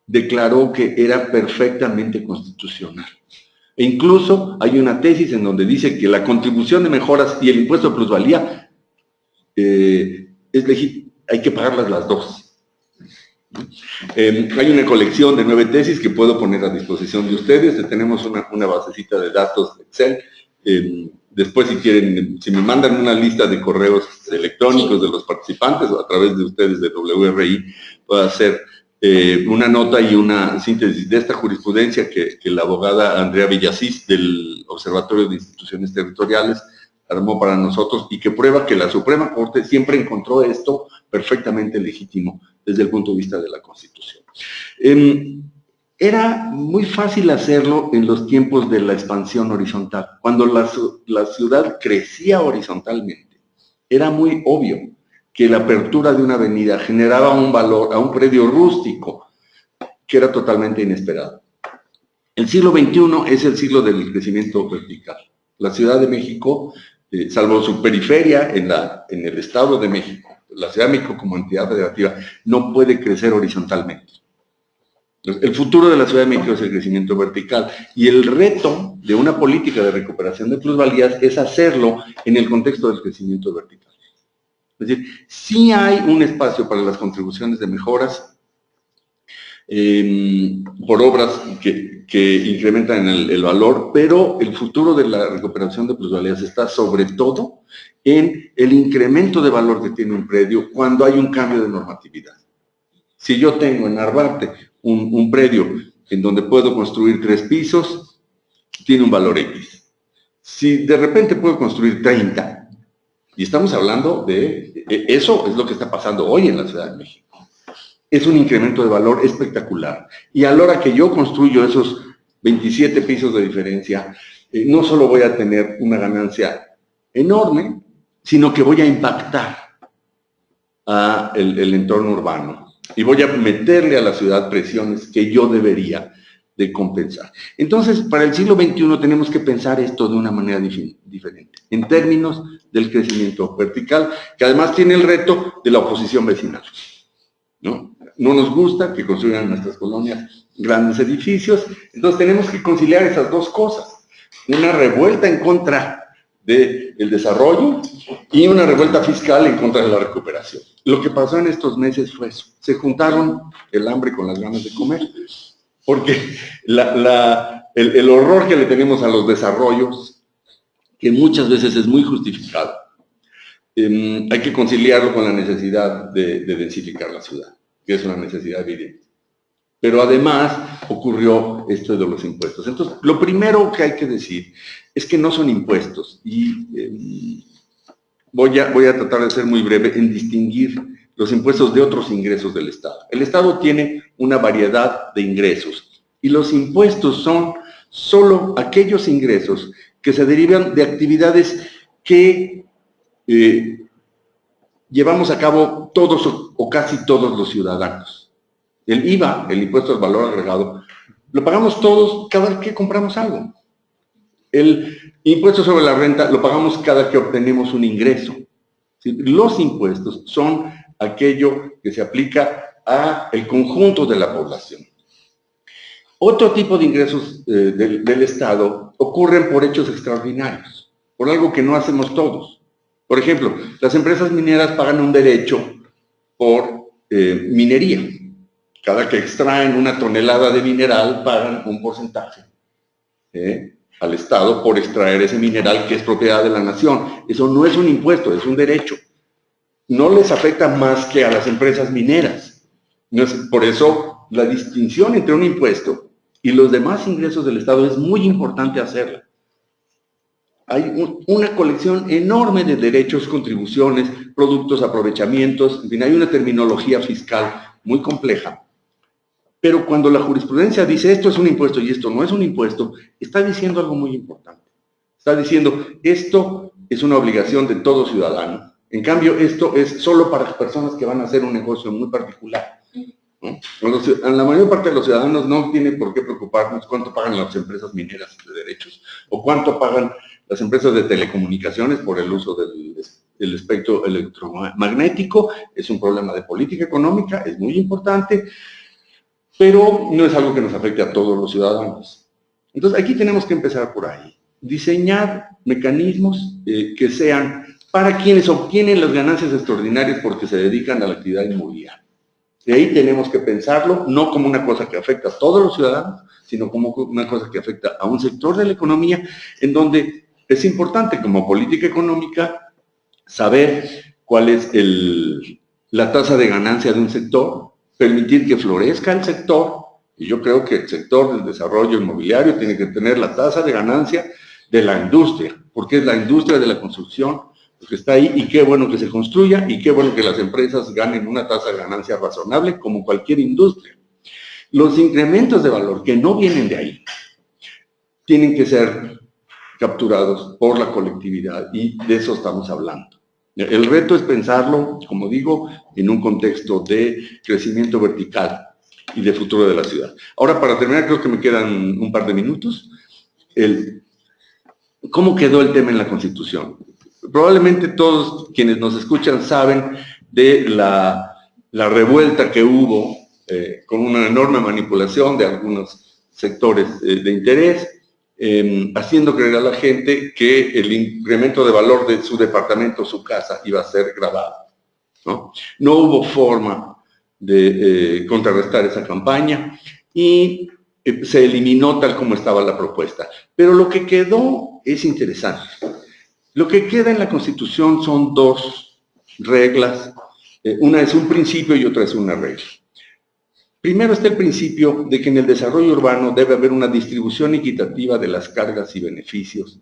declaró que era perfectamente constitucional. E incluso hay una tesis en donde dice que la contribución de mejoras y el impuesto de plusvalía hay que pagarlas las dos. Hay una colección de 9 tesis que puedo poner a disposición de ustedes. Tenemos una basecita de datos Excel. Después, si quieren, si me mandan una lista de correos electrónicos de los participantes o a través de ustedes de WRI, puedo hacer una nota y una síntesis de esta jurisprudencia que la abogada Andrea Villasís del Observatorio de Instituciones Territoriales armó para nosotros y que prueba que la Suprema Corte siempre encontró esto perfectamente legítimo desde el punto de vista de la Constitución. Era muy fácil hacerlo en los tiempos de la expansión horizontal. Cuando la ciudad crecía horizontalmente, era muy obvio que la apertura de una avenida generaba un valor a un predio rústico que era totalmente inesperado. El siglo XXI es el siglo del crecimiento vertical. La Ciudad de México, salvo su periferia en el Estado de México, la Ciudad de México como entidad federativa, no puede crecer horizontalmente. El futuro de la Ciudad de México es el crecimiento vertical y el reto de una política de recuperación de plusvalías es hacerlo en el contexto del crecimiento vertical. Es decir, sí hay un espacio para las contribuciones de mejoras por obras que incrementan el valor, pero el futuro de la recuperación de plusvalías está sobre todo en el incremento de valor que tiene un predio cuando hay un cambio de normatividad. Si yo tengo en Narvarte un predio en donde puedo construir 3 pisos, tiene un valor X. Si de repente puedo construir 30, y estamos hablando de, eso es lo que está pasando hoy en la Ciudad de México. Es un incremento de valor espectacular. Y a la hora que yo construyo esos 27 pisos de diferencia, no solo voy a tener una ganancia enorme, sino que voy a impactar el entorno urbano. Y voy a meterle a la ciudad presiones que yo debería de compensar. Entonces, para el siglo XXI tenemos que pensar esto de una manera diferente, en términos del crecimiento vertical, que además tiene el reto de la oposición vecinal. No nos gusta que construyan en nuestras colonias grandes edificios, entonces tenemos que conciliar esas dos cosas. Una revuelta en contra del desarrollo y una revuelta fiscal en contra de la recuperación. Lo que pasó en estos meses fue eso. Se juntaron el hambre con las ganas de comer, porque el horror que le tenemos a los desarrollos, que muchas veces es muy justificado, hay que conciliarlo con la necesidad de densificar la ciudad, que es una necesidad evidente. Pero además ocurrió esto de los impuestos. Entonces, lo primero que hay que decir es que no son impuestos. Y voy a tratar de ser muy breve en distinguir los impuestos de otros ingresos del Estado. El Estado tiene una variedad de ingresos y los impuestos son solo aquellos ingresos que se derivan de actividades que llevamos a cabo todos o casi todos los ciudadanos. El IVA, el impuesto al valor agregado, lo pagamos todos cada vez que compramos algo. El impuesto sobre la renta lo pagamos cada que obtenemos un ingreso. ¿Sí? Los impuestos son aquello que se aplica al conjunto de la población. Otro tipo de ingresos del Estado ocurren por hechos extraordinarios, por algo que no hacemos todos. Por ejemplo, las empresas mineras pagan un derecho por minería. Cada que extraen una tonelada de mineral, pagan un porcentaje al Estado por extraer ese mineral que es propiedad de la nación. Eso no es un impuesto, es un derecho. no les afecta más que a las empresas mineras. Por eso, la distinción entre un impuesto y los demás ingresos del Estado es muy importante hacerla. Hay una colección enorme de derechos, contribuciones, productos, aprovechamientos, en fin, hay una terminología fiscal muy compleja. Pero cuando la jurisprudencia dice esto es un impuesto y esto no es un impuesto, está diciendo algo muy importante. Está diciendo esto es una obligación de todo ciudadano. En cambio, esto es solo para las personas que van a hacer un negocio muy particular, ¿no? La mayor parte de los ciudadanos no tiene por qué preocuparnos cuánto pagan las empresas mineras de derechos o cuánto pagan las empresas de telecomunicaciones por el uso del espectro electromagnético. Es un problema de política económica, es muy importante, pero no es algo que nos afecte a todos los ciudadanos. Entonces, aquí tenemos que empezar por ahí. Diseñar mecanismos que sean para quienes obtienen las ganancias extraordinarias porque se dedican a la actividad inmobiliaria. De ahí tenemos que pensarlo no como una cosa que afecta a todos los ciudadanos, sino como una cosa que afecta a un sector de la economía en donde es importante como política económica saber cuál es la tasa de ganancia de un sector, permitir que florezca el sector, y yo creo que el sector del desarrollo inmobiliario tiene que tener la tasa de ganancia de la industria, porque es la industria de la construcción que está ahí, y qué bueno que se construya, y qué bueno que las empresas ganen una tasa de ganancia razonable, como cualquier industria. Los incrementos de valor que no vienen de ahí, tienen que ser capturados por la colectividad, y de eso estamos hablando. El reto es pensarlo, como digo, en un contexto de crecimiento vertical y de futuro de la ciudad. Ahora, para terminar, creo que me quedan un par de minutos. ¿Cómo quedó el tema en la Constitución? Probablemente todos quienes nos escuchan saben de la revuelta que hubo con una enorme manipulación de algunos sectores de interés, haciendo creer a la gente que el incremento de valor de su departamento, su casa, iba a ser grabado, ¿no? No hubo forma de contrarrestar esa campaña y se eliminó tal como estaba la propuesta. Pero lo que quedó es interesante. Lo que queda en la Constitución son dos reglas. Una es un principio y otra es una regla. Primero está el principio de que en el desarrollo urbano debe haber una distribución equitativa de las cargas y beneficios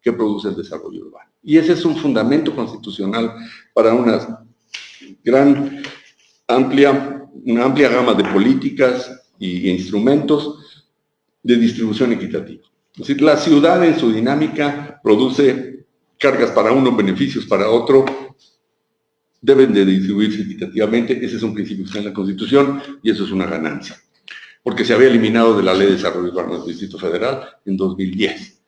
que produce el desarrollo urbano. Y ese es un fundamento constitucional para una amplia gama de políticas e instrumentos de distribución equitativa. Es decir, la ciudad en su dinámica produce cargas para uno, beneficios para otro, deben de distribuirse equitativamente. Ese es un principio que está en la Constitución y eso es una ganancia, porque se había eliminado de la Ley de Desarrollo Urbano del Distrito Federal en 2010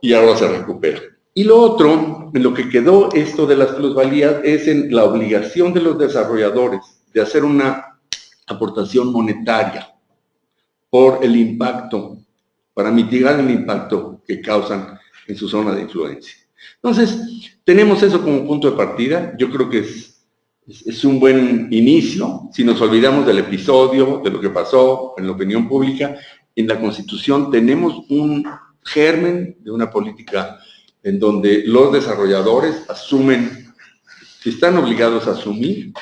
y ahora se recupera. Y lo otro, en lo que quedó esto de las plusvalías, es en la obligación de los desarrolladores de hacer una aportación monetaria por el impacto, para mitigar el impacto que causan en su zona de influencia. Entonces, tenemos eso como punto de partida. Yo creo que es un buen inicio. Si nos olvidamos del episodio, de lo que pasó en la opinión pública, en la Constitución tenemos un germen de una política en donde los desarrolladores están obligados a asumir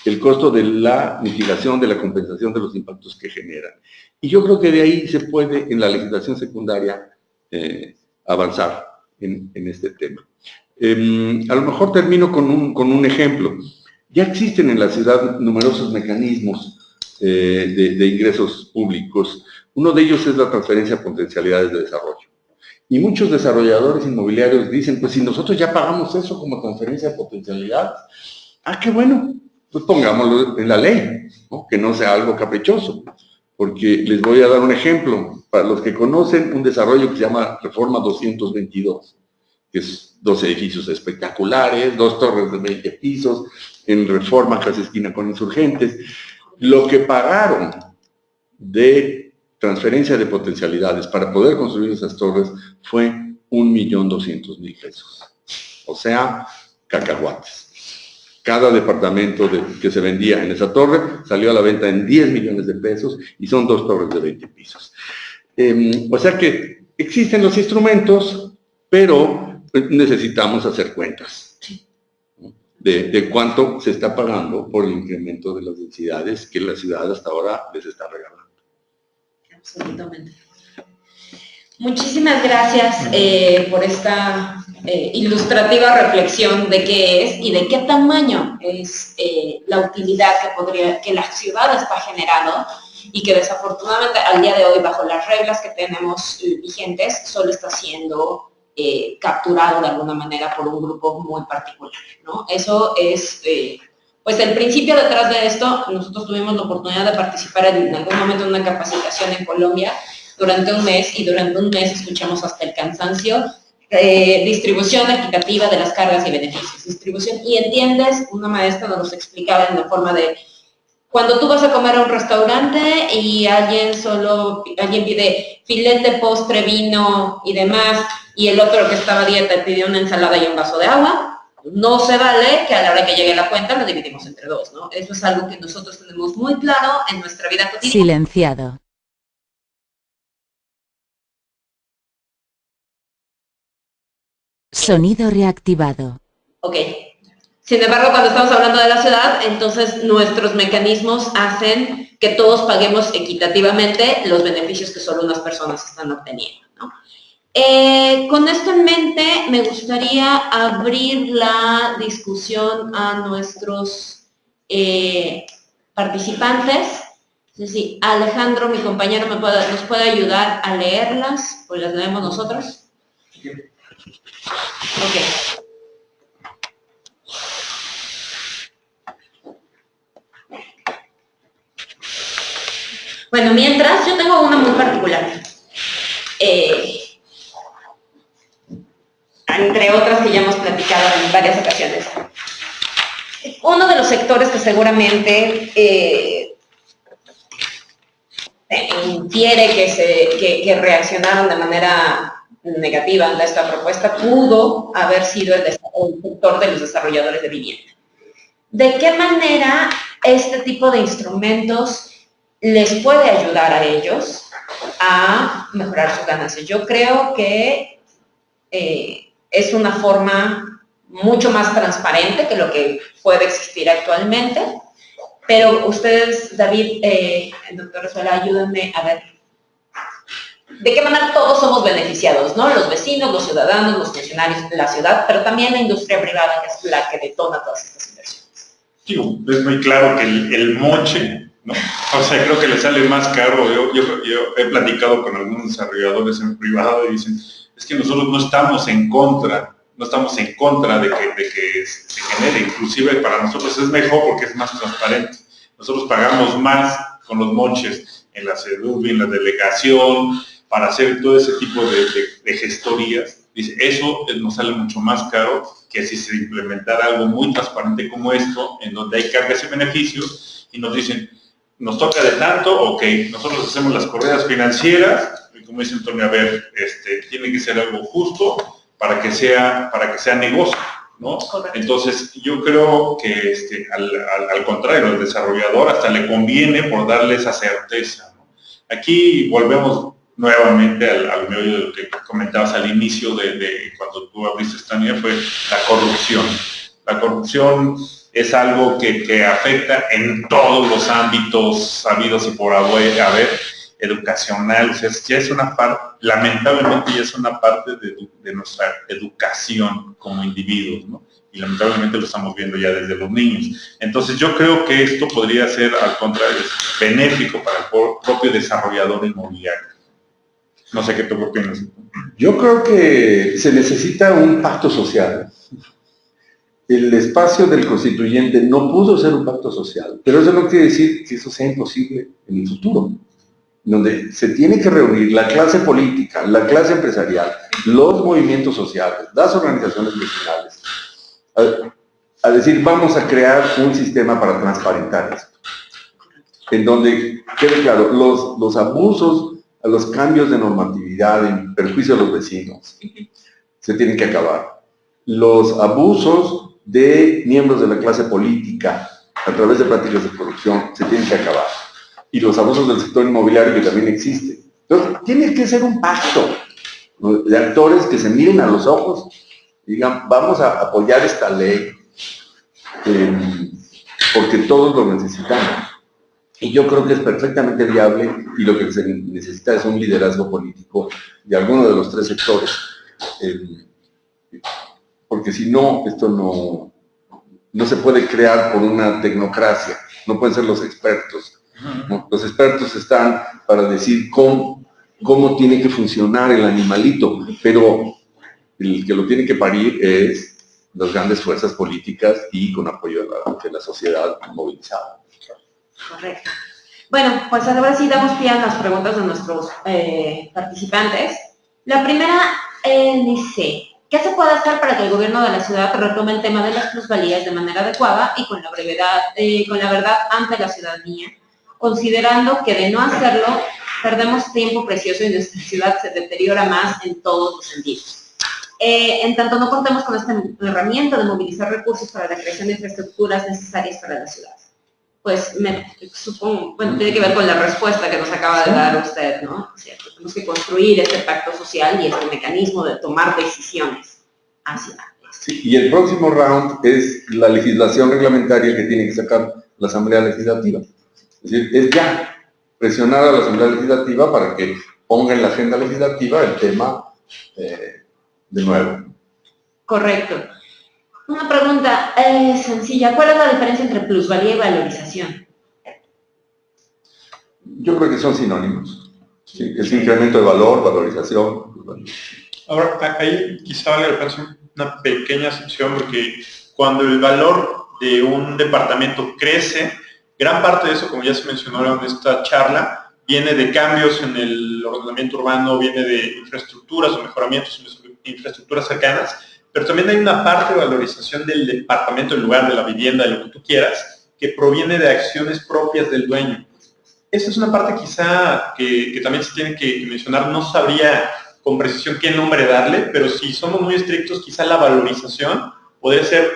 el costo de la mitigación, de la compensación de los impactos que generan. Y yo creo que de ahí se puede, en la legislación secundaria, avanzar en este tema. A lo mejor termino con un ejemplo. Ya existen en la ciudad numerosos mecanismos de ingresos públicos. Uno de ellos es la transferencia de potencialidades de desarrollo. Y muchos desarrolladores inmobiliarios dicen, pues si nosotros ya pagamos eso como transferencia de potencialidades, qué bueno, pues pongámoslo en la ley, ¿no? Que no sea algo caprichoso. Porque les voy a dar un ejemplo. Para los que conocen un desarrollo que se llama Reforma 222, que es 2 edificios espectaculares, 2 torres de 20 pisos, en Reforma casi esquina con Insurgentes. Lo que pagaron de transferencia de potencialidades para poder construir esas torres fue 1.200.000 pesos. O sea, cacahuates. Cada departamento que se vendía en esa torre salió a la venta en 10 millones de pesos y son 2 torres de 20 pisos. O sea que existen los instrumentos, pero necesitamos hacer cuentas. de cuánto se está pagando por el incremento de las densidades que la ciudad hasta ahora les está regalando. Absolutamente. Muchísimas gracias por esta ilustrativa reflexión de qué es y de qué tamaño es la utilidad que la ciudad está generando y que desafortunadamente al día de hoy, bajo las reglas que tenemos vigentes, solo está siendo capturado de alguna manera por un grupo muy particular, ¿no? Eso es, pues el principio detrás de esto. Nosotros tuvimos la oportunidad de participar en algún momento en una capacitación en Colombia durante un mes, y durante un mes escuchamos hasta el cansancio distribución equitativa de las cargas y beneficios. Distribución, y entiendes, una maestra nos explicaba en la forma de, cuando tú vas a comer a un restaurante y alguien pide filete, postre, vino y demás, y el otro que estaba a dieta pidió una ensalada y un vaso de agua, no se vale que a la hora que llegue la cuenta lo dividimos entre dos, ¿no? Eso es algo que nosotros tenemos muy claro en nuestra vida cotidiana. Silenciado. Sonido reactivado. Ok. Sin embargo, cuando estamos hablando de la ciudad, entonces nuestros mecanismos hacen que todos paguemos equitativamente los beneficios que solo unas personas están obteniendo, ¿no? Con esto en mente, me gustaría abrir la discusión a nuestros participantes. No sé si Alejandro, mi compañero, nos puede ayudar a leerlas, pues las leemos nosotros. Ok. Bueno, mientras, yo tengo una muy particular. Entre otras que ya hemos platicado en varias ocasiones. Uno de los sectores que seguramente infiere que reaccionaron de manera negativa ante esta propuesta pudo haber sido el sector de los desarrolladores de vivienda. ¿De qué manera este tipo de instrumentos les puede ayudar a ellos a mejorar sus ganancias? Yo creo que es una forma mucho más transparente que lo que puede existir actualmente, pero ustedes, David, el doctor Rezuela, ayúdenme a ver de qué manera todos somos beneficiados, ¿no? Los vecinos, los ciudadanos, los funcionarios de la ciudad, pero también la industria privada, que es la que detona todas estas inversiones. Digo, es muy claro que el moche, ¿no? O sea, creo que le sale más caro. Yo he platicado con algunos desarrolladores en privado y dicen, es que nosotros no estamos en contra de que se genere. Inclusive para nosotros es mejor porque es más transparente. Nosotros pagamos más con los moches en la CEDUBI, en la delegación, para hacer todo ese tipo de gestorías. Dice, eso nos sale mucho más caro que si se implementara algo muy transparente como esto, en donde hay cargas y beneficios, y nos dicen, nos toca de tanto, ok, nosotros hacemos las corridas financieras, y como dice Antonio, a ver, tiene que ser algo justo para que sea negocio, ¿no? Correcto. Entonces, yo creo que al contrario, al desarrollador hasta le conviene por darle esa certeza, ¿no? Aquí volvemos nuevamente al meollo de lo que comentabas al inicio de cuando tú abriste esta unidad, fue la corrupción. La corrupción es algo que afecta en todos los ámbitos sabidos y por haber, educacional. O sea, ya es una parte, lamentablemente ya es una parte de nuestra educación como individuos, ¿no? Y lamentablemente lo estamos viendo ya desde los niños. Entonces yo creo que esto podría ser, al contrario, benéfico para el propio desarrollador inmobiliario. No sé qué tú opinas. Yo creo que se necesita un pacto social. El espacio del constituyente no pudo ser un pacto social, pero eso no quiere decir que eso sea imposible en el futuro, donde se tiene que reunir la clase política, la clase empresarial, los movimientos sociales, las organizaciones vecinales, a decir, vamos a crear un sistema para transparentar esto, en donde quede claro, los abusos, a los cambios de normatividad en perjuicio de los vecinos, se tienen que acabar. Los abusos de miembros de la clase política a través de prácticas de corrupción se tienen que acabar. Y los abusos del sector inmobiliario, que también existen. Entonces, tiene que ser un pacto, ¿no?, de actores que se miren a los ojos y digan, vamos a apoyar esta ley porque todos lo necesitamos. Y yo creo que es perfectamente viable y lo que se necesita es un liderazgo político de alguno de los tres sectores. Porque si no, esto no se puede crear por una tecnocracia, no pueden ser los expertos, ¿no? Los expertos están para decir cómo tiene que funcionar el animalito, pero el que lo tiene que parir es las grandes fuerzas políticas y con apoyo de la sociedad movilizada. Correcto. Bueno, pues ahora sí damos pie a las preguntas de nuestros participantes. La primera dice, ¿qué se puede hacer para que el gobierno de la ciudad retome el tema de las plusvalías de manera adecuada y con la verdad ante la ciudadanía, considerando que de no hacerlo perdemos tiempo precioso y nuestra ciudad se deteriora más en todos los sentidos? En tanto no contemos con esta herramienta de movilizar recursos para la creación de infraestructuras necesarias para la ciudad. Pues supongo, bueno, tiene que ver con la respuesta que nos acaba de dar usted, ¿no? O sea, tenemos que construir este pacto social y este mecanismo de tomar decisiones hacia esto. Sí, y el próximo round es la legislación reglamentaria que tiene que sacar la Asamblea Legislativa. Es decir, es ya presionar a la Asamblea Legislativa para que ponga en la agenda legislativa el tema de nuevo. Correcto. Una pregunta sencilla. ¿Cuál es la diferencia entre plusvalía y valorización? Yo creo que son sinónimos. Sí, es incremento de valor, valorización. Ahora, ahí quizá vale la pena una pequeña excepción, porque cuando el valor de un departamento crece, gran parte de eso, como ya se mencionó en esta charla, viene de cambios en el ordenamiento urbano, viene de infraestructuras o mejoramientos en infraestructuras cercanas, pero también hay una parte de valorización del departamento, del lugar, de la vivienda, de lo que tú quieras, que proviene de acciones propias del dueño. Esa es una parte quizá que también se tiene que mencionar. No sabría con precisión qué nombre darle, pero si somos muy estrictos, quizá la valorización podría ser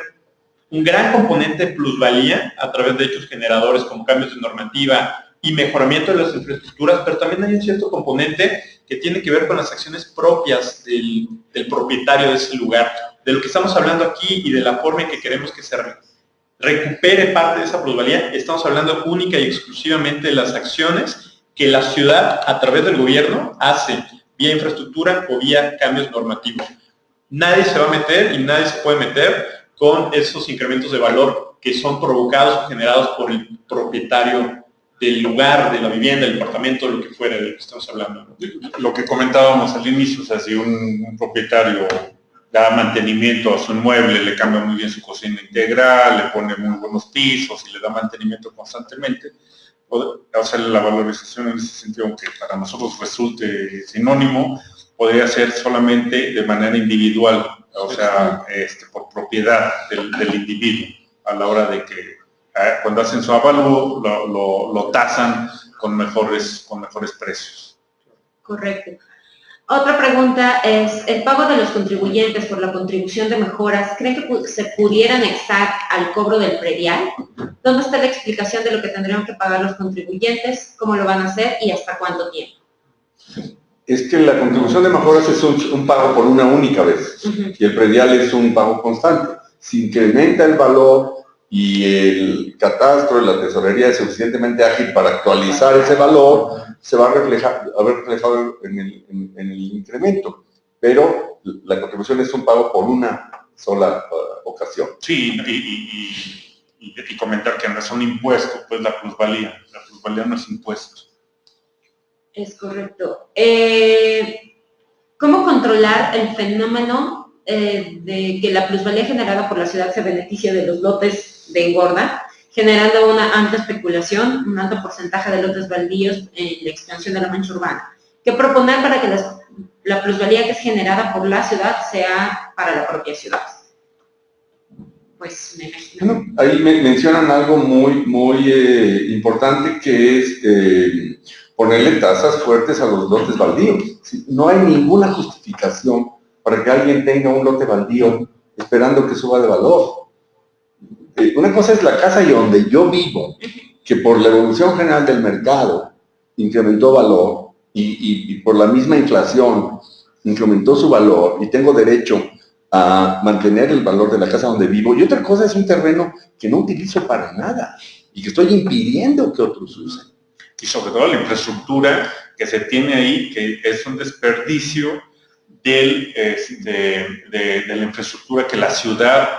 un gran componente de plusvalía a través de hechos generadores como cambios de normativa y mejoramiento de las infraestructuras, pero también hay un cierto componente que tiene que ver con las acciones propias del propietario de ese lugar, de lo que estamos hablando aquí y de la forma en que queremos que se recupere parte de esa plusvalía. Estamos hablando única y exclusivamente de las acciones que la ciudad, a través del gobierno, hace vía infraestructura o vía cambios normativos. Nadie se va a meter y nadie se puede meter con esos incrementos de valor que son provocados o generados por el propietario del lugar, de la vivienda, del departamento, lo que fuera de lo que estamos hablando, ¿no? Lo que comentábamos al inicio, o sea, si un propietario da mantenimiento a su inmueble, le cambia muy bien su cocina integral, le pone muy buenos pisos y le da mantenimiento constantemente, o sea, la valorización en ese sentido, aunque para nosotros resulte sinónimo, podría ser solamente de manera individual, o sea, por propiedad del individuo, a la hora de que cuando hacen su avalúo lo tasan con mejores precios. Correcto. Otra pregunta es, ¿el pago de los contribuyentes por la contribución de mejoras, creen que se pudiera anexar al cobro del predial? ¿Dónde está la explicación de lo que tendrían que pagar los contribuyentes? ¿Cómo lo van a hacer y hasta cuánto tiempo? Es que la contribución de mejoras es un pago por una única vez, y el predial es un pago constante. Si incrementa el valor y el catastro, la tesorería es suficientemente ágil para actualizar ese valor, se va a ver reflejado en el incremento. Pero la contribución es un pago por una sola ocasión. Sí, y comentar que no es un impuesto, pues la plusvalía no es impuesto. Es correcto. ¿Cómo controlar el fenómeno de que la plusvalía generada por la ciudad se beneficia de los lotes de engorda, generando una alta especulación, un alto porcentaje de lotes baldíos en la expansión de la mancha urbana? ¿Qué proponer para que la plusvalía que es generada por la ciudad sea para la propia ciudad? Pues me imagino. Bueno, ahí mencionan algo muy importante, que es ponerle tasas fuertes a los lotes baldíos. ¿Sí? No hay ninguna justificación para que alguien tenga un lote baldío esperando que suba de valor. Una cosa es la casa y donde yo vivo, que por la evolución general del mercado incrementó valor y por la misma inflación incrementó su valor y tengo derecho a mantener el valor de la casa donde vivo, y otra cosa es un terreno que no utilizo para nada y que estoy impidiendo que otros usen. Y sobre todo la infraestructura que se tiene ahí, que es un desperdicio de la infraestructura que la ciudad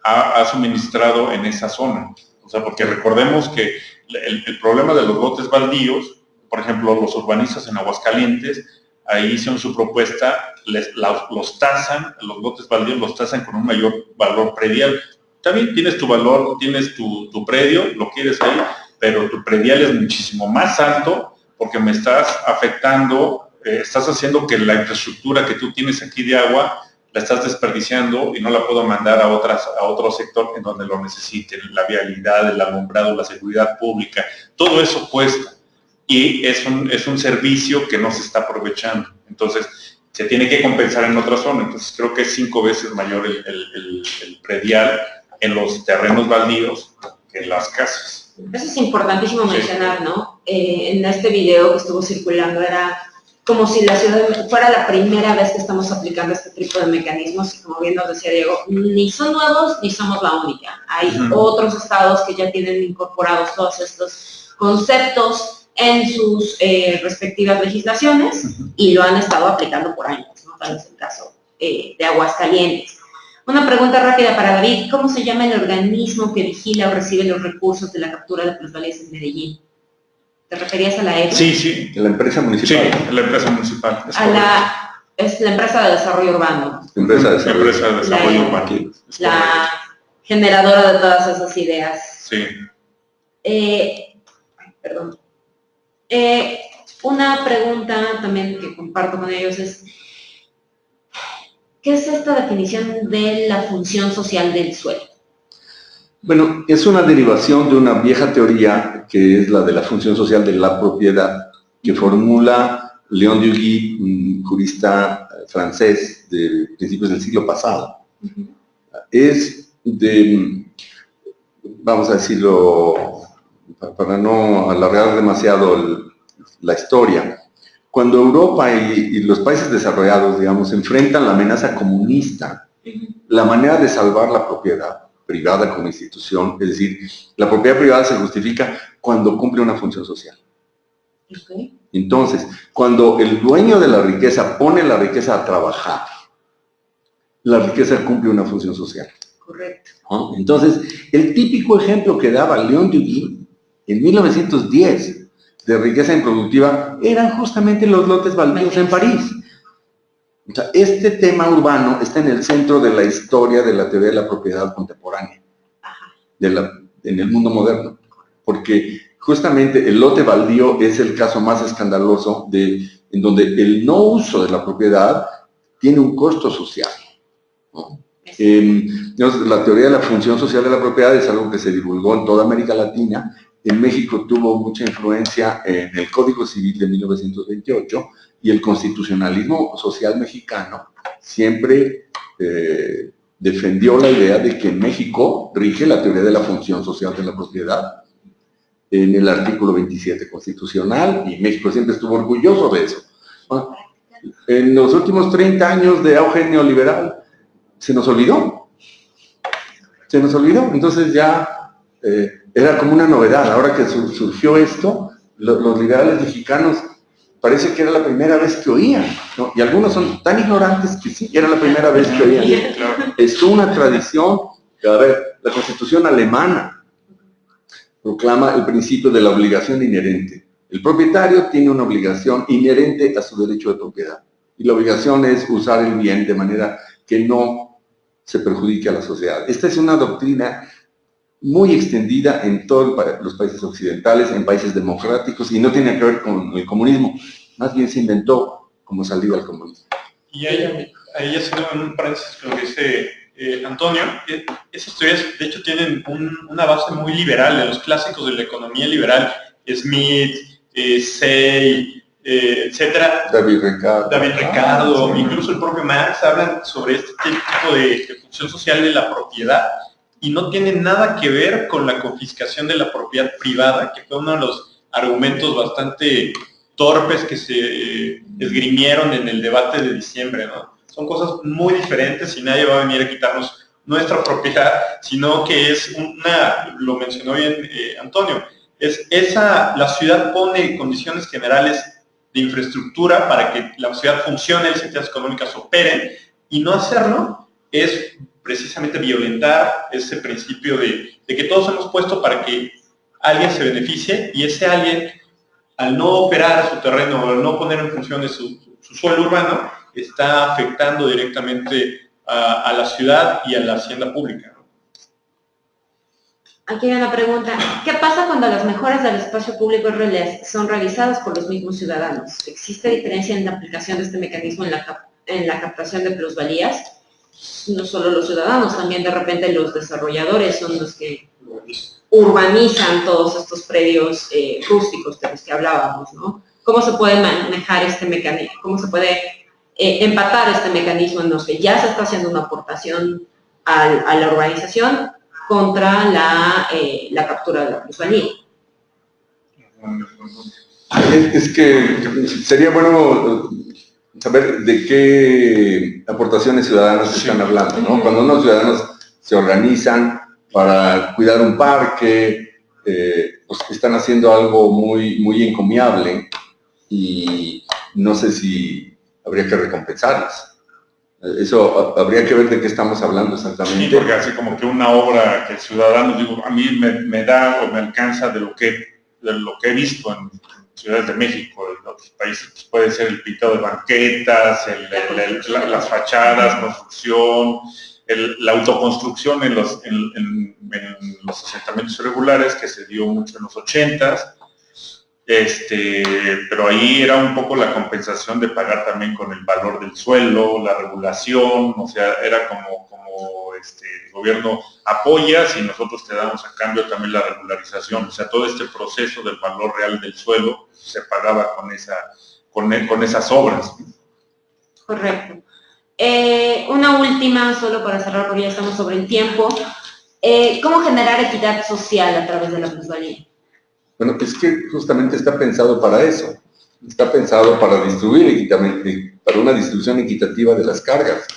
ha suministrado en esa zona. O sea, porque recordemos que el problema de los lotes baldíos, por ejemplo, los urbanistas en Aguascalientes, ahí hicieron su propuesta, los tasan, los lotes baldíos los tasan con un mayor valor predial. También tienes tu valor, tienes tu predio, lo quieres ahí, pero tu predial es muchísimo más alto porque me estás afectando, estás haciendo que la infraestructura que tú tienes aquí de agua la estás desperdiciando y no la puedo mandar a otro sector en donde lo necesiten, la vialidad, el alumbrado, la seguridad pública, todo eso cuesta y es un servicio que no se está aprovechando. Entonces, se tiene que compensar en otra zona. Entonces, creo que es 5 veces mayor el predial en los terrenos baldíos que en las casas. Eso es importantísimo mencionar, ¿no? En este video que estuvo circulando era como si la ciudad fuera la primera vez que estamos aplicando este tipo de mecanismos, y como bien nos decía Diego, ni son nuevos ni somos la única. Hay otros estados que ya tienen incorporados todos estos conceptos en sus respectivas legislaciones y lo han estado aplicando por años, ¿no? Tal es el caso de Aguascalientes. Una pregunta rápida para David. ¿Cómo se llama el organismo que vigila o recibe los recursos de la captura de plusvalías en Medellín? ¿Te referías a la EDU? Sí. De la empresa municipal. Sí, la empresa municipal. Es la empresa de desarrollo urbano. Empresa de desarrollo urbano. La generadora de todas esas ideas. Sí. Perdón. Una pregunta también que comparto con ellos es, ¿qué es esta definición de la función social del suelo? Bueno, es una derivación de una vieja teoría que es la de la función social de la propiedad, que formula Léon Duguy, un jurista francés de principios del siglo pasado. Es de, vamos a decirlo, para no alargar demasiado la historia, cuando Europa y los países desarrollados, digamos, enfrentan la amenaza comunista, la manera de salvar la propiedad privada como institución, es decir, la propiedad privada se justifica cuando cumple una función social. Entonces, cuando el dueño de la riqueza pone la riqueza a trabajar, la riqueza cumple una función social. Correcto. ¿No? Entonces, el típico ejemplo que daba Léon Duguy en 1910 de riqueza improductiva eran justamente los lotes baldíos en París. O sea, este tema urbano está en el centro de la historia de la teoría de la propiedad contemporánea, en el mundo moderno, porque justamente el lote baldío es el caso más escandaloso en donde el no uso de la propiedad tiene un costo social, ¿no? La teoría de la función social de la propiedad es algo que se divulgó en toda América Latina. En México tuvo mucha influencia en el Código Civil de 1928 y el constitucionalismo social mexicano siempre defendió la idea de que en México rige la teoría de la función social de la propiedad en el artículo 27 constitucional, y México siempre estuvo orgulloso de eso. En los últimos 30 años de auge neoliberal se nos olvidó. Entonces ya era como una novedad. Ahora que surgió esto, los liberales mexicanos parece que era la primera vez que oían, ¿no? Y algunos son tan ignorantes que sí, era la primera vez que oían. Es una tradición. A ver, la Constitución alemana proclama el principio de la obligación inherente. El propietario tiene una obligación inherente a su derecho de propiedad. Y la obligación es usar el bien de manera que no se perjudique a la sociedad. Esta es una doctrina muy extendida en todos los países occidentales, en países democráticos, y no tiene que ver con el comunismo. Más bien se inventó como salida al comunismo. Y ahí haciendo un paréntesis con lo que dice Antonio, esas teorías de hecho tienen una base muy liberal, de los clásicos de la economía liberal, Smith, Say, etcétera. David Ricardo, incluso el propio Marx hablan sobre este tipo de función social de la propiedad, y no tiene nada que ver con la confiscación de la propiedad privada, que fue uno de los argumentos bastante torpes que se esgrimieron en el debate de diciembre, ¿no? son cosas muy diferentes y nadie va a venir a quitarnos nuestra propiedad, sino que es lo mencionó bien Antonio, la ciudad pone condiciones generales de infraestructura para que la ciudad funcione, las entidades económicas operen, y no hacerlo es precisamente violentar ese principio de que todos hemos puesto para que alguien se beneficie, y ese alguien, al no operar su terreno, al no poner en función de su suelo urbano, está afectando directamente a la ciudad y a la hacienda pública. Aquí hay una pregunta. ¿Qué pasa cuando las mejoras del espacio público son realizadas por los mismos ciudadanos? ¿Existe diferencia en la aplicación de este mecanismo en la captación de plusvalías? No solo los ciudadanos, también de repente los desarrolladores son los que urbanizan todos estos predios rústicos de los que hablábamos, ¿no? ¿Cómo se puede manejar este mecanismo? ¿Cómo se puede empatar este mecanismo en los que ya se está haciendo una aportación a la urbanización contra la captura de la plusvalía? Es que sería bueno saber de qué aportaciones ciudadanas están hablando, ¿no? Cuando unos ciudadanos se organizan para cuidar un parque, pues están haciendo algo muy, muy encomiable, y no sé si habría que recompensarlas. Eso habría que ver de qué estamos hablando exactamente. Sí, porque así como que una obra que el ciudadano, digo, a mí me da o me alcanza de lo que he visto en ciudades de México, en otros países, pues puede ser el pintado de banquetas, las fachadas, construcción, la autoconstrucción en los asentamientos irregulares, que se dio mucho en los 80s, pero ahí era un poco la compensación de pagar también con el valor del suelo, la regulación, o sea, era como el gobierno apoyas y nosotros te damos a cambio también la regularización, o sea, todo este proceso del valor real del suelo se pagaba con esas obras. Correcto. Una última, solo para cerrar, porque ya estamos sobre el tiempo. ¿Cómo generar equidad social a través de la plusvalía? Bueno, es que justamente está pensado para eso. Está pensado para distribuir equitativamente, para una distribución equitativa de las cargas.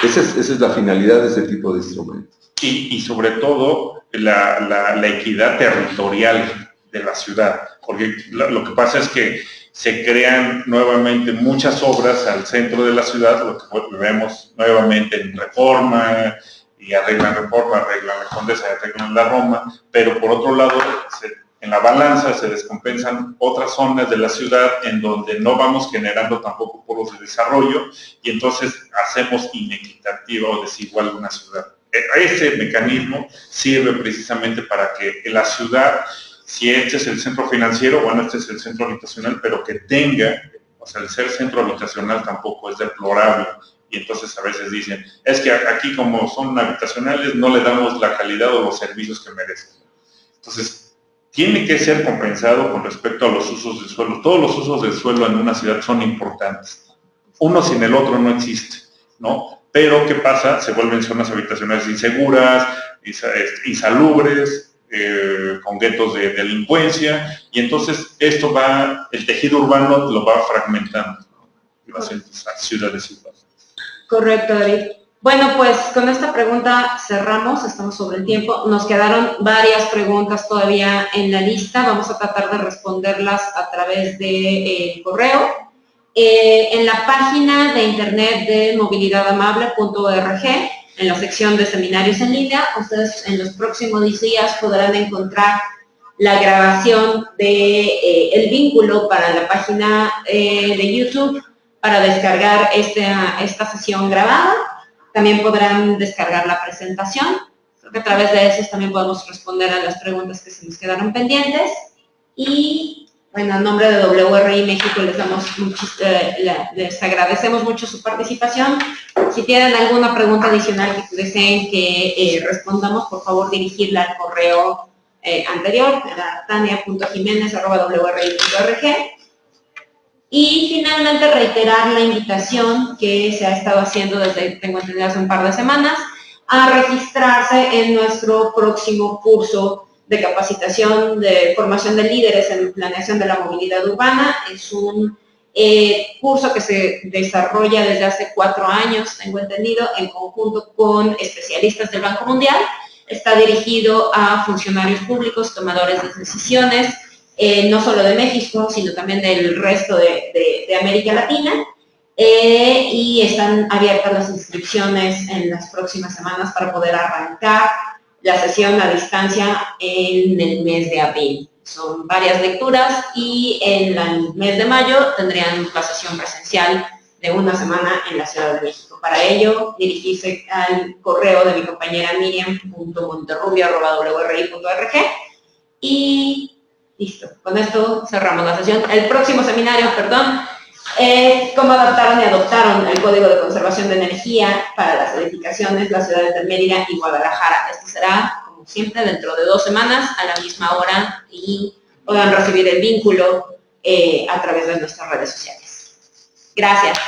Esa es la finalidad de ese tipo de instrumentos. Y sobre todo la equidad territorial de la ciudad, porque lo que pasa es que se crean nuevamente muchas obras al centro de la ciudad, lo que vemos nuevamente en Reforma, y arreglan Reforma, arreglan la Condesa, arreglan la Roma, pero por otro lado, en la balanza se descompensan otras zonas de la ciudad en donde no vamos generando tampoco polos de desarrollo, y entonces hacemos inequitativa o desigual una ciudad. Ese mecanismo sirve precisamente para que la ciudad, si este es el centro financiero, bueno, este es el centro habitacional, pero que tenga, o sea, el ser centro habitacional tampoco es deplorable. Y entonces a veces dicen, es que aquí como son habitacionales no le damos la calidad o los servicios que merecen. Entonces, tiene que ser compensado con respecto a los usos del suelo. Todos los usos del suelo en una ciudad son importantes. Uno sin el otro no existe, ¿no? Pero, ¿qué pasa? Se vuelven zonas habitacionales inseguras, insalubres, con guetos de delincuencia, y entonces el tejido urbano lo va fragmentando, ¿no? Y va a ser ciudades iguales. Correcto, David. Bueno, pues con esta pregunta cerramos, estamos sobre el tiempo. Nos quedaron varias preguntas todavía en la lista, vamos a tratar de responderlas a través de correo. En la página de internet de movilidadamable.org, en la sección de seminarios en línea, ustedes en los próximos días podrán encontrar la grabación de el vínculo para la página de YouTube para descargar esta sesión grabada. También podrán descargar la presentación. Creo que a través de eso también podemos responder a las preguntas que se nos quedaron pendientes. Y bueno, en nombre de WRI México les agradecemos mucho su participación. Si tienen alguna pregunta adicional que deseen que respondamos, por favor dirigirla al correo anterior, a tania.jimenez@wri.org. Y finalmente reiterar la invitación que se ha estado haciendo desde, tengo entendido, hace un par de semanas, a registrarse en nuestro próximo curso de capacitación de formación de líderes en planeación de la movilidad urbana. Es un curso que se desarrolla desde hace 4 años, tengo entendido, en conjunto con especialistas del Banco Mundial. Está dirigido a funcionarios públicos, tomadores de decisiones, no solo de México, sino también del resto de América Latina. Y están abiertas las inscripciones en las próximas semanas para poder arrancar la sesión a distancia en el mes de abril. Son varias lecturas y en el mes de mayo tendrían la sesión presencial de 1 semana en la Ciudad de México. Para ello, dirigirse al correo de mi compañera miriam.monterrubio@wri.org y listo. Con esto cerramos la sesión. El próximo seminario, cómo adaptaron y adoptaron el Código de Conservación de Energía para las edificaciones, las ciudades de Mérida y Guadalajara. Esto será, como siempre, dentro de 2 semanas, a la misma hora, y podrán recibir el vínculo a través de nuestras redes sociales. Gracias.